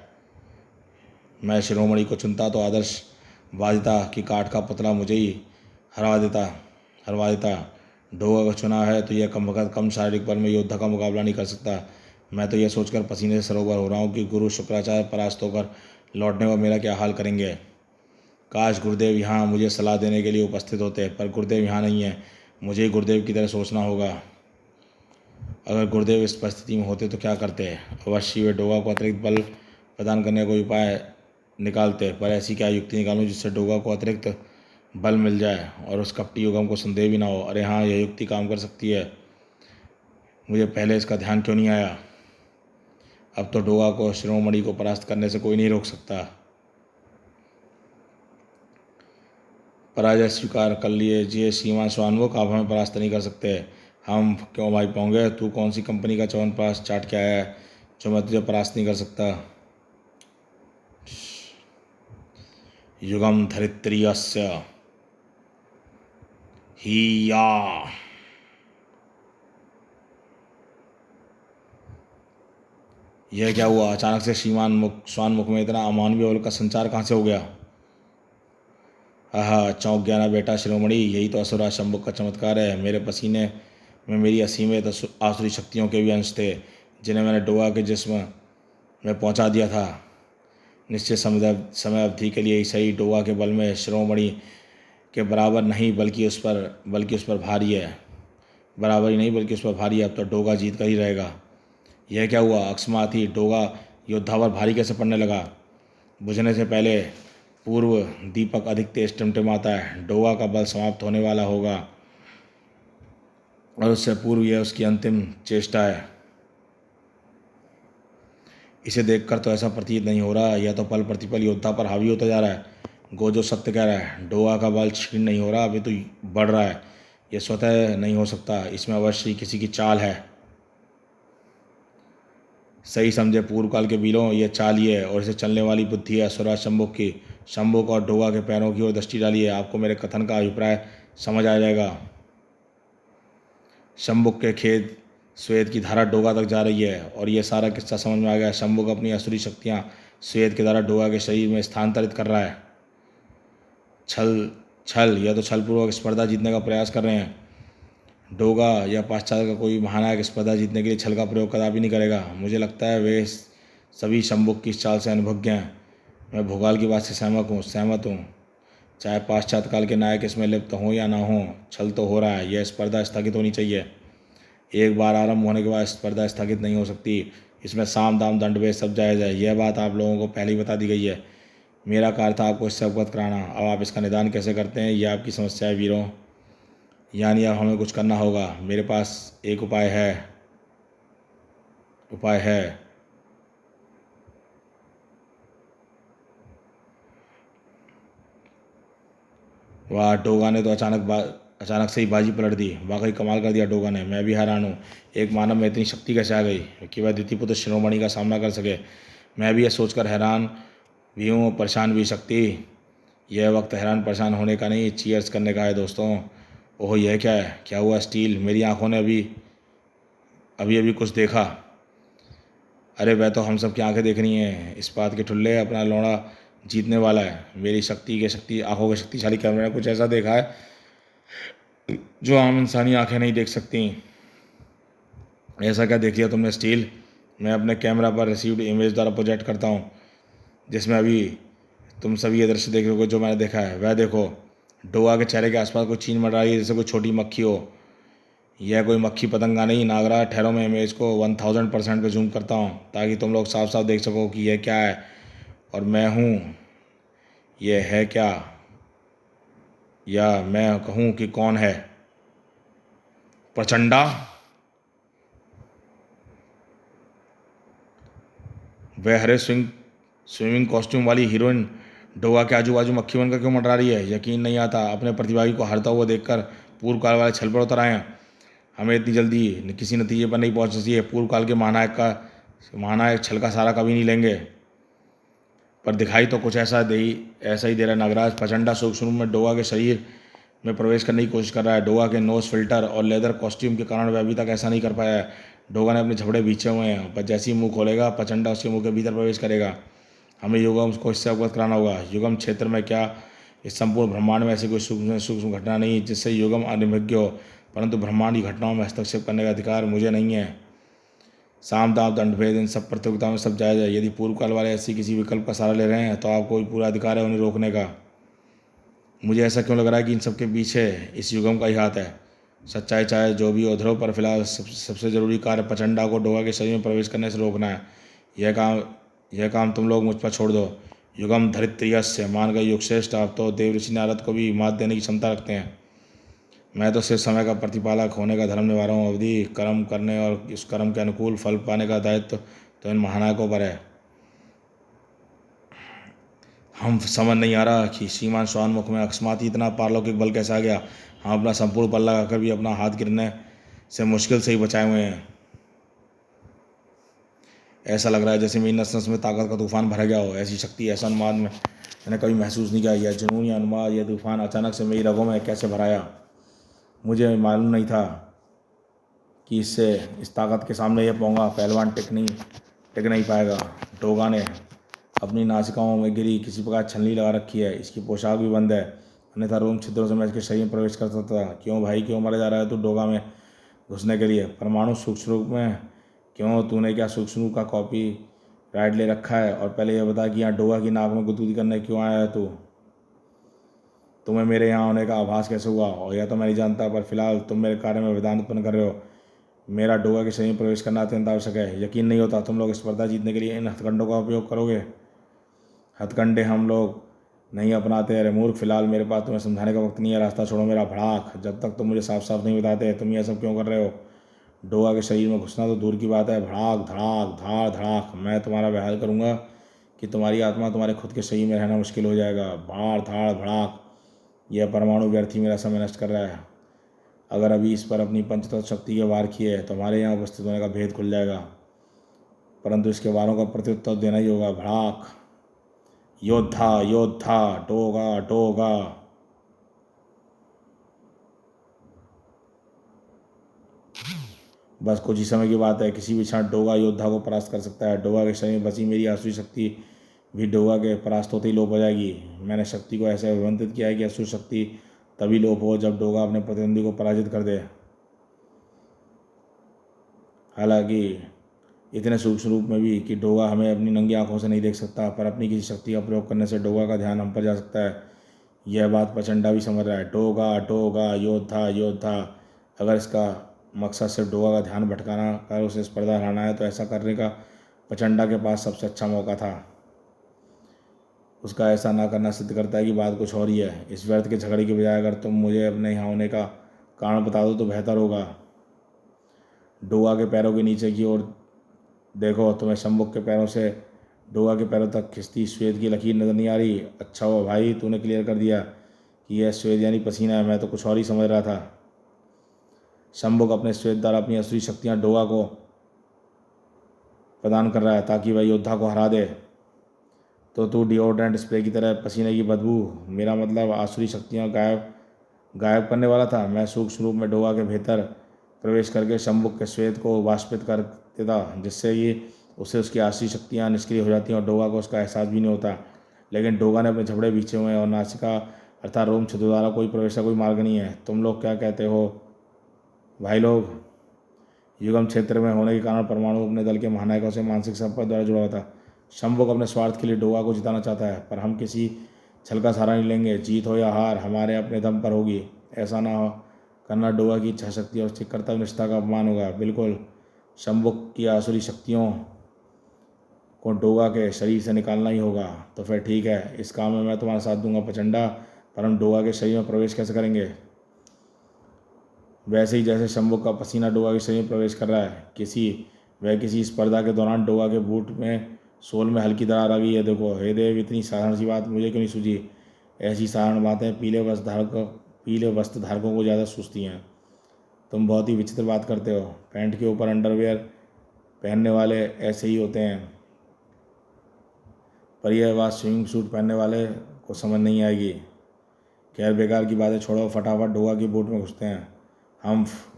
मैं शिरोमणि को चुनता तो आदर्शवादिता की काठ का पुतला मुझे ही हरवा देता। डोगा को चुना है तो यह कम शारीरिक बल में योद्धा का मुकाबला नहीं कर सकता। मैं तो यह सोचकर पसीने से सरोवर हो रहा हूँ कि गुरु शुक्राचार्य परास्त होकर लौटने पर मेरा क्या हाल करेंगे। काश गुरुदेव यहाँ मुझे सलाह देने के लिए उपस्थित होते, पर गुरुदेव यहाँ नहीं है। मुझे ही गुरुदेव की तरह सोचना होगा। अगर गुरुदेव इस परिस्थिति में होते तो क्या करते? अवश्य वे डोगा को अतिरिक्त बल प्रदान करने का कोई उपाय निकालते, पर ऐसी क्या युक्ति निकालूं जिससे डोगा को अतिरिक्त बल मिल जाए और उस कपटी युगम को संदेह भी ना हो। अरे हाँ, यह युक्ति काम कर सकती है। मुझे पहले इसका ध्यान क्यों नहीं आया? अब तो डोगा को शिरोमणि को परास्त करने से कोई नहीं रोक सकता। पराजय स्वीकार कर लिए जी श्रीमान स्वानमुख, आप हमें परास्त नहीं कर सकते। हम क्यों भाई पाओगे? तू कौन सी कंपनी का च्यवनप्राश चाट के आया है जो मैं तुझे परास्त नहीं कर सकता? युगम धरित्रियस्य हिया। यह क्या हुआ? अचानक से श्रीमान स्वान मुख में इतना अमानवीय बल का संचार कहाँ से हो गया? आहा, चौंक गया ना बेटा शिरोमणि, यही तो असुरा शंभु का चमत्कार है। मेरे पसीने में मेरी असीमित आसुरी शक्तियों के भी अंश थे, जिन्हें मैंने डोआ के जिस्म में पहुंचा दिया था। निश्चित समय अवधि के लिए ही सही, डोआ के बल में शिरोमणि के बराबर नहीं, बल्कि उस पर भारी है। बराबर ही नहीं बल्कि उस पर भारी है। अब तो डोगा जीत कर ही रहेगा। यह क्या हुआ? अकस्मात ही डोगा योद्धा पर भारी कैसे पड़ने लगा? बुझने से पहले पूर्व दीपक अधिक तेज टिमटिमाता है। डोगा का बल समाप्त होने वाला होगा और उससे पूर्व यह उसकी अंतिम चेष्टा है। इसे देखकर तो ऐसा प्रतीत नहीं हो रहा, यह तो पल प्रतिपल योद्धा पर हावी होता जा रहा है। गोजो सत्य कह रहा है, डोगा का बल क्षीण नहीं हो रहा, अभी तो बढ़ रहा है। यह स्वतः नहीं हो सकता, इसमें अवश्य ही किसी की चाल है। सही समझे पूर्व काल के वीरों, यह चाल ही है और इसे चलने वाली बुद्धि है असुरा शंभुक की। शंभुक और डोगा के पैरों की ओर दृष्टि डालिए, आपको मेरे कथन का अभिप्राय समझ आ जाएगा। शंभुक के खेत श्वेत की धारा डोगा तक जा रही है और यह सारा किस्सा समझ में आ गया। शंभुक अपनी असुरी शक्तियाँ श्वेत के द्वारा डोगा के शरीर में स्थानांतरित कर रहा है। छल छल, यह तो छलपूर्वक स्पर्धा जीतने का प्रयास कर रहे हैं। डोगा या पाश्चात्य का कोई महानायक स्पर्धा जीतने के लिए छल का प्रयोग कदापि नहीं करेगा। मुझे लगता है वे सभी शंभुक की इस चाल से अनुभज्ञ हैं। मैं भूगोल की बात से सहमत हूँ। चाहे पाश्चात्य काल के नायक इसमें लिप्त हों या ना हों, छल तो हो रहा है। यह स्पर्धा स्थगित होनी चाहिए। एक बार आरंभ होने के बाद स्पर्धा स्थगित नहीं हो सकती। इसमें साम दाम दंड भेद सब जायज़ है। यह बात आप लोगों को पहले ही बता दी गई है। मेरा कार्य था आपको इससे अवगत कराना। अब आप इसका निदान कैसे करते हैं, यह आपकी समस्या है वीरों। यानी अब हमें कुछ करना होगा। मेरे पास एक उपाय है। वाह, डोगा ने तो अचानक से ही बाजी पलट दी। वाकई कमाल कर दिया डोगा ने। मैं भी हैरान हूँ, एक मानव में इतनी शक्ति कैसे आ गई कि वह द्वितीय पुत्र शिरोमणि का सामना कर सके। मैं भी यह सोचकर हैरान भी हूँ, परेशान भी। शक्ति, यह वक्त हैरान परेशान होने का नहीं, चीयर्स करने का है दोस्तों। ओह, यह क्या है? क्या हुआ स्टील? मेरी आंखों ने अभी अभी कुछ देखा। अरे वह तो हम सब की आंखें देख रही हैं। इस बात के ठुल्ले, अपना लौड़ा जीतने वाला है। मेरी आंखों के शक्तिशाली कैमरे ने कुछ ऐसा देखा है जो आम इंसानी आंखें नहीं देख सकती। ऐसा क्या देख लिया तुमने स्टील? मैं अपने कैमरा पर रिसीव्ड इमेज द्वारा प्रोजेक्ट करता हूँ, जिसमें अभी तुम सभी ये दृश्य देख रहे हो जो मैंने देखा है। वह देखो, डोगा के चेहरे के आसपास कोई चीन मंडरा रही है, जैसे कोई छोटी मक्खी हो। यह कोई मक्खी पतंगा नहीं, नागरा। ठहरो, मैं इमेज को 1000% पे जूम करता हूँ ताकि तुम लोग साफ साफ देख सको कि यह क्या है और मैं हूँ। यह है क्या, या मैं कहूँ कि कौन है? प्रचंडा, वह हरे स्विमिंग कॉस्ट्यूम वाली हीरोइन डोगा के आजू बाजू मक्खी बनकर क्यों मंडरा रही है? यकीन नहीं आता अपने प्रतिभागी को हारता हुआ देखकर। पूर्व काल वाले छल पर उतर आए हैं। हमें इतनी जल्दी किसी नतीजे पर नहीं पहुंचना चाहिए। पूर्व काल के महानायक छल का सहारा कभी नहीं लेंगे। पर दिखाई तो कुछ ऐसा ही दे रहा है। नागराज प्रचंडा सूक्ष्म में डोगा के शरीर में प्रवेश करने की कोशिश कर रहा है। डोगा के नोज फिल्टर और लेदर कॉस्ट्यूम के कारण वह अभी तक ऐसा नहीं कर पाया है। डोगा ने अपने झपड़े बीचे हुए हैं, पर जैसे ही मुंह खोलेगा प्रचंडा उसके मुंह के भीतर प्रवेश करेगा। हमें युगम को इससे अवगत कराना होगा। युगम क्षेत्र में क्या, इस संपूर्ण ब्रह्मांड में ऐसी कोई सूक्ष्म घटना नहीं जिससे युगम अनिभिज्ञ हो, परंतु ब्रह्मांड की घटनाओं में हस्तक्षेप करने का अधिकार मुझे नहीं है। साम दाम दंड भेद इन सब प्रतियोगिताओं में सब जायज़ है। यदि पूर्व काल वाले ऐसी किसी विकल्प का सहारा ले रहे हैं तो आपको भी पूरा अधिकार है उन्हें रोकने का। मुझे ऐसा क्यों लग रहा है कि इन सब के पीछे इस युगम का ही हाथ है? सच्चाई चाहे जो भी उधरों, पर फिलहाल सबसे जरूरी कार्य प्रचंडा को डोगा के शरीर में प्रवेश करने से रोकना है। यह काम तुम लोग मुझ पर छोड़ दो। युगम धरित्रियस्य, मान गए युगश्रेष्ठ, आप तो देव ऋषि नारद को भी मात देने की क्षमता रखते हैं। मैं तो सिर्फ समय का प्रतिपालक होने का धर्म निभा रहा हूँ। अवधि कर्म करने और उस कर्म के अनुकूल फल पाने का दायित्व तो इन महानायकों पर है। हम समझ नहीं आ रहा कि श्रीमान स्वानमुख में अकस्मात ही इतना पारलौकिक बल कैसे आ गया। हम अपना संपूर्ण बल लगाकर भी अपना हाथ से मुश्किल से ही बचाए हुए हैं। ऐसा लग रहा है जैसे मेरी नस नस में ताकत का तूफान भर गया हो। ऐसी शक्ति, ऐसा उन्माद मैंने कभी महसूस नहीं किया। यह जुनून या उन्माद, यह तूफान अचानक से मेरी रगों में कैसे भराया, मुझे मालूम नहीं था कि इस ताकत के सामने यह पोंगा पहलवान टिक नहीं पाएगा। डोगा ने अपनी नासिकाओं में गिरी किसी प्रकार छलनी लगा रखी है। इसकी पोशाक भी बंद है, अन्यथा रोम छिद्रों से मैं इसके शरीर में प्रवेश कर सकता था। क्यों भाई, क्यों मरा जा रहा है तू डोगा में घुसने के लिए? परमाणु सूक्ष्म रूप में क्यों? तूने क्या सूक्ष्म रूप का कॉपी राइट ले रखा है? और पहले यह बता कि यहाँ डोगा की नाक में गुदगुदी करने क्यों आया है तू? तुम्हें मेरे यहाँ होने का आभास कैसे हुआ? और यह तो मैं नहीं जानता, पर फिलहाल तुम मेरे कार्य में विधान उत्पन्न कर रहे हो। मेरा डोगा के शरीर में प्रवेश करना अत्यंत आवश्यक है। यकीन नहीं होता तुम लोग स्पर्धा जीतने के लिए इन हथकंडों का उपयोग करोगे। हथकंडे हम लोग नहीं अपनाते। अरे मूर्ख, फिलहाल मेरे पास तुम्हें समझाने का वक्त नहीं है। रास्ता छोड़ो मेरा भड़ाक। जब तक तुम मुझे साफ साफ नहीं बताते तुम यह सब क्यों कर रहे हो। डोगा के शरीर में घुसना तो दूर की बात है, भड़ाक धड़ाक धाड़ धड़ाक मैं तुम्हारा बेहाल करूँगा कि तुम्हारी आत्मा तुम्हारे खुद के शरीर में रहना मुश्किल हो जाएगा। भाड़ धाड़ भड़ाक, यह परमाणु व्यर्थी मेरा समय नष्ट कर रहा है। अगर अभी इस पर अपनी पंचतत्व शक्ति के वार किए तो हमारे यहाँ उपस्थित होने का भेद खुल जाएगा, परंतु इसके वारों का प्रत्युत्तर देना ही होगा। भड़ाक, योद्धा योद्धा, डोगा डोगा। बस कुछ ही समय की बात है, किसी भी क्षण डोगा योद्धा को परास्त कर सकता है। डोगा के शरीर में बसी मेरी आसुरी शक्ति भी डोगा के परास्त होते ही लोप हो जाएगी। मैंने शक्ति को ऐसे अभिमंत्रित किया है कि आसुरी शक्ति तभी लोप हो जब डोगा अपने प्रतिद्वंदी को पराजित कर दे। हालांकि इतने सूक्ष्म रूप में भी कि डोगा हमें अपनी नंगी आंखों से नहीं देख सकता, पर अपनी किसी शक्ति का प्रयोग करने से डोगा का ध्यान हम पर जा सकता है। यह बात प्रचंडा भी समझ रहा है। डोगा डोगा, योद्धा योद्धा। अगर इसका मकसद सिर्फ डोगा का ध्यान भटकाना कर उसे स्पर्धा हराना है तो ऐसा करने का प्रचंडा के पास सबसे अच्छा मौका था। उसका ऐसा ना करना सिद्ध करता है कि बात कुछ और ही है। इस व्यर्थ के झगड़े की बजाय अगर तुम मुझे अपने यहाँ होने का कारण बता दो तो बेहतर होगा। डोगा के पैरों के नीचे की ओर देखो, तुम्हें शंभुक के पैरों से डोगा के पैरों तक खिंचती श्वेत की लकीर नजर नहीं आ रही? अच्छा हुआ भाई तूने क्लियर कर दिया कि यह श्वेत यानी पसीना है, मैं तो कुछ और ही समझ रहा था। शंभुक अपने श्वेत द्वारा अपनी असली शक्तियाँ डोगा को प्रदान कर रहा है ताकि वह योद्धा को हरा दे। तो तू डिओड्रेंट स्प्रे की तरह पसीने की बदबू, मेरा मतलब आसुरी शक्तियाँ गायब करने वाला था। मैं सूक्ष्म रूप में डोगा के भीतर प्रवेश करके शंभुक के श्वेत को वाष्पित कर देता, जिससे ये उसे उसकी आसुरी शक्तियाँ निष्क्रिय हो जाती हैं और डोगा को उसका एहसास भी नहीं होता। लेकिन डोगा ने अपने झपड़े बीचे हुए हैं और नासिका अर्थात रोम छिद्र द्वारा कोई प्रवेश का कोई मार्ग नहीं है। तुम लोग क्या कहते हो भाई लोग? युगम क्षेत्र में होने के कारण परमाणु अपने दल के महानायकों से मानसिक संपर्क द्वारा जुड़ा हुआ था। शंभुक अपने स्वार्थ के लिए डोगा को जिताना चाहता है, पर हम किसी छल का सहारा नहीं लेंगे। जीत हो या हार हमारे अपने दम पर होगी। ऐसा ना हो करना डोगा की इच्छा शक्ति और उसकी कर्तव्य निष्ठा का अपमान होगा। बिल्कुल, शंभुक की आसुरी शक्तियों को डोगा के शरीर से निकालना ही होगा। तो फिर ठीक है, इस काम में मैं तुम्हारा साथ दूंगा प्रचंडा, पर हम डोगा के शरीर में प्रवेश कैसे करेंगे? वैसे ही जैसे शंभुक का पसीना डोगा के शरीर में प्रवेश कर रहा है। किसी स्पर्धा के दौरान डोगा के बूट में सोल में हल्की दरार आ गई है। देखो हे देव, इतनी साधारण सी बात मुझे क्यों नहीं सूझी? ऐसी साधारण बातें पीले वस्त्र धारकों को ज़्यादा सूझती हैं। तुम बहुत ही विचित्र बात करते हो। पैंट के ऊपर अंडरवेयर पहनने वाले ऐसे ही होते हैं, पर यह बात स्विमिंग सूट पहनने वाले को समझ नहीं आएगी। खैर बेकार की बातें छोड़ो, फटाफट डोगा की बूट में घुसते हैं।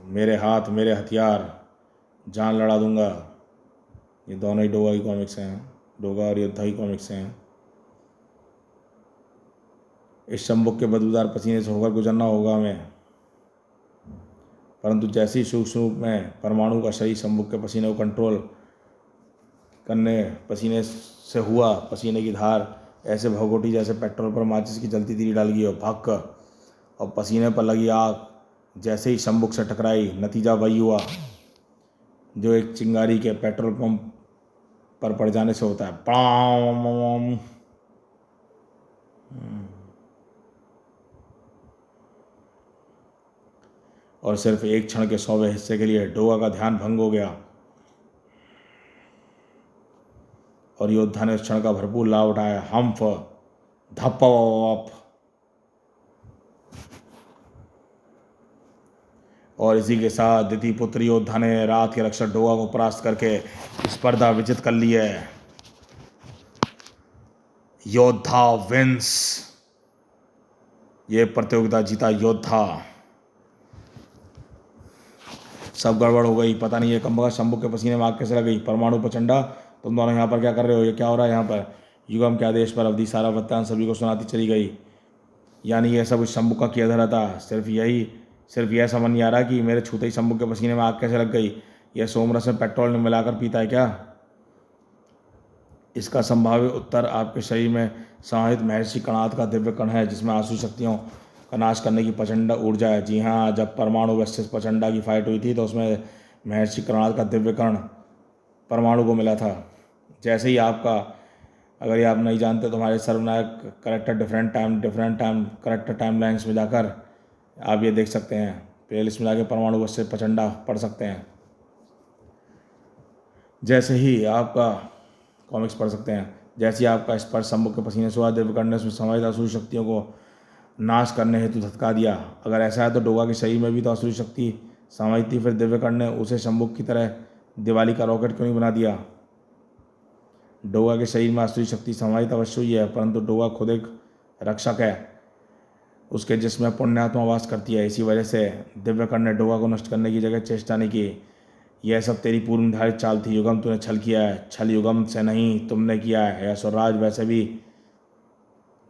मेरे हाथ मेरे हथियार, जान लड़ा दूंगा। ये दोनों ही डोगा की कॉमिक्स हैं, डोगा और योद्धा की कॉमिक्स हैं। इस शंभुक के बदबूदार पसीने से होकर गुजरना होगा हमें। परंतु जैसे ही सूक्ष्म रूप में परमाणु का शरीर शंभुक के पसीने को कंट्रोल करने पसीने से हुआ, पसीने की धार ऐसे भगोटी जैसे पेट्रोल पर माचिस की जलती तीली डाल गई हो। भक्क, और पसीने पर लगी आग जैसे ही शंभुक से टकराई, नतीजा वही हुआ जो एक चिंगारी के पेट्रोल पंप पर पड़ जाने से होता है। पाम। और सिर्फ एक क्षण के 100वें हिस्से के लिए डोगा का ध्यान भंग हो गया और योद्धा ने उस क्षण का भरपूर लाभ उठाया। हम्फ, धप, और इसी के साथ द्वितीय पुत्र योद्धा ने रात के रक्षक डोगा को परास्त करके स्पर्धा विजित कर ली है। योद्धा विंस, ये प्रतियोगिता जीता योद्धा। सब गड़बड़ हो गई, पता नहीं ये कम शंभू के पसीने में आग कैसे लग गई। परमाणु प्रचंडा, तुम दोनों यहाँ पर क्या कर रहे हो? ये क्या हो रहा है यहाँ पर? युगम के आदेश पर अवधि सारा वृत्तांत सभी को सुनाती चली गई। यानी ये सब उस शंभू का किया धरा था। सिर्फ यह समझ नहीं आ रहा कि मेरे छूते ही शंभू के पसीने में आग कैसे लग गई। यह सोमरस में पेट्रोल में मिलाकर पीता है क्या? इसका संभाव्य उत्तर आपके शरीर में समाहित महर्षि कणाद का दिव्य कण है, जिसमें आसुरी शक्तियों का नाश करने की प्रचंड ऊर्जा है। जी हाँ, जब परमाणु वर्सेस प्रचंडा की फाइट हुई थी तो उसमें महर्षि कणाद का दिव्य कण परमाणु को मिला था। जैसे ही आपका, अगर ये आप नहीं जानते तो हमारे सर्वनायक character different time character time lines में जाकर आप ये देख सकते हैं। प्लेलिस्ट में जाकर परमाणु वर्सेस प्रचंडा पढ़ सकते हैं। जैसे ही आपका कॉमिक्स पढ़ सकते हैं। जैसे ही आपका स्पर्श शंभू के पसीने से हुआ, दिव्य कण ने उसमें समाहित आसुरी शक्तियों को नाश करने हेतु धक्का दिया। अगर ऐसा है तो डोगा के शरीर में भी तो आसुरी शक्ति समाहित थी, फिर दिव्य कण ने उसे शंभू की तरह दिवाली का रॉकेट क्यों नहीं बना दिया? डोगा के शरीर में आसुरी शक्ति समाहित अवश्य हुई है, परंतु डोगा खुद एक रक्षक है, उसके जिसमें पुण्यात्मा वास करती है। इसी वजह से दिव्य कण ने डोगा को नष्ट करने की जगह चेष्टा नहीं की। यह सब तेरी पूर्व निर्धारित चाल थी युगम, तूने छल किया है। छल युगम से नहीं तुमने किया है असुरराज।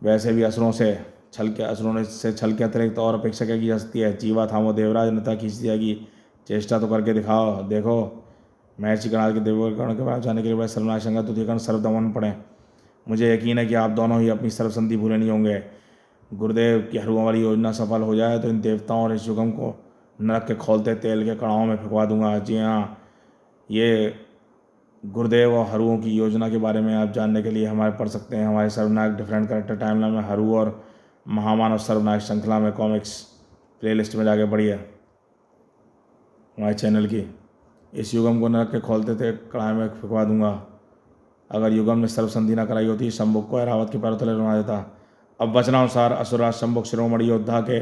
वैसे भी असुरों से छल के अतिरिक्त और अपेक्षा क्या की जा सकती है? जीवा थामो देवराज, नेता खींच दिया की चेष्टा तो करके दिखाओ। देखो, महर्षि कणाद के दिव्यकर्ण के पास जाने के लिए बड़े सर्वनाश संगत तुतीकर्ण सर्वदमन पड़े। मुझे यकीन है कि आप दोनों ही अपनी सर्वसंधि भूले नहीं होंगे। गुरुदेव की हरुओं वाली योजना सफल हो जाए तो इन देवताओं और इस युगम को नरक के खौलते तेल के कड़ाहों में फंकवा दूंगा। जी हाँ, ये गुरुदेव और हरुओं की योजना के बारे में आप जानने के लिए हमारे पढ़ सकते हैं हमारे सर्वनायक डिफरेंट करेक्टर टाइमलाइन में हरु और महामानव सर्वनायक श्रृंखला में कॉमिक्स प्लेलिस्ट में जाके पढ़िए हमारे चैनल की। इस युगम को नरक के खोलते थे कड़ाहे में फंकवा दूंगा। अगर युगम ने सर्वसंधि न कराई होती, शंभुक को ऐरावत के पैरों तले रुला देता। अब वचनानुसार असुरराज शंभुक शिरोमणि योद्धा के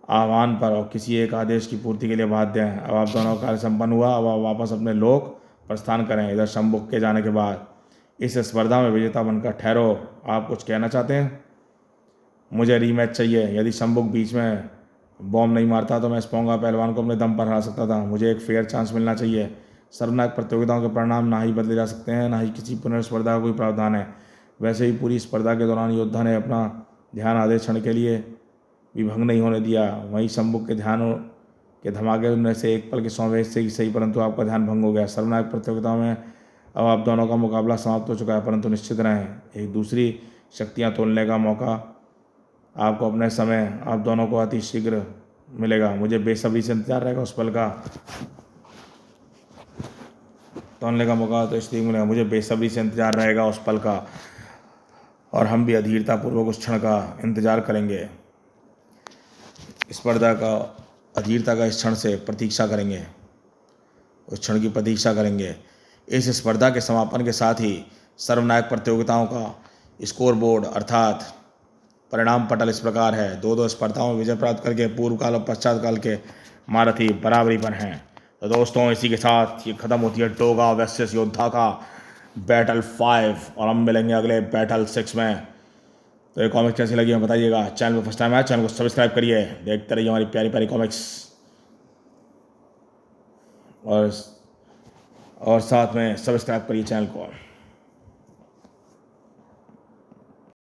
आह्वान पर और किसी एक आदेश की पूर्ति के लिए बाध्य हैं। अब आप दोनों का कार्य संपन्न हुआ। अब आप वापस अपने लोक प्रस्थान करें। इधर शंभुक के जाने के बाद इस स्पर्धा में विजेता बनकर ठहरो। आप कुछ कहना चाहते हैं? मुझे रीमैच चाहिए। यदि शंभुक बीच में बॉम्ब नहीं मारता तो मैं स्पोंगा पहलवान को अपने दम पर हरा सकता था। मुझे एक फेयर चांस मिलना चाहिए। सर्वनायक प्रतियोगिताओं के परिणाम ना ही बदले जा सकते हैं, ना ही किसी पुनर्स्पर्धा का कोई प्रावधान है। वैसे ही पूरी स्पर्धा के दौरान योद्धा ने अपना ध्यान आधे क्षण के लिए भी भंग नहीं होने दिया। वहीं शंभुक के ध्यान के धमाके में से एक पल के समावेश से ही सही, परंतु आपका ध्यान भंग हो गया। सर्वनायक प्रतियोगिताओं में अब आप दोनों का मुकाबला समाप्त हो चुका है, परंतु निश्चित रहें, एक दूसरी शक्तियाँ तोलने का मौका आपको अपने समय आप दोनों को अति शीघ्र मिलेगा। मुझे बेसब्री से इंतजार रहेगा उस पल का। तोलने का मौका तो इसलिए मिलेगा, मुझे बेसब्री से इंतजार रहेगा उस पल का, और हम भी अधीरतापूर्वक उस क्षण का इंतजार करेंगे। स्पर्धा का अधीरता का इस क्षण से प्रतीक्षा करेंगे, उस क्षण की प्रतीक्षा करेंगे। इस स्पर्धा के समापन के साथ ही सर्वनायक प्रतियोगिताओं का स्कोर बोर्ड अर्थात परिणाम पटल इस प्रकार है। दो स्पर्धाओं में विजय प्राप्त करके पूर्व काल और पश्चात काल के महारथी बराबरी पर हैं। तो दोस्तों, इसी के साथ ये खत्म होती है डोगा वर्सेस योद्धा का बैटल 5, और हम मिलेंगे अगले बैटल 6 में। तो ये कॉमिक्स कैसी लगी हमें बताइएगा। चैनल पर फर्स्ट टाइम आया, चैनल को सब्सक्राइब करिए, देखते रहिए हमारी प्यारी प्यारी कॉमिक्स, और साथ में सब्सक्राइब करिए चैनल को।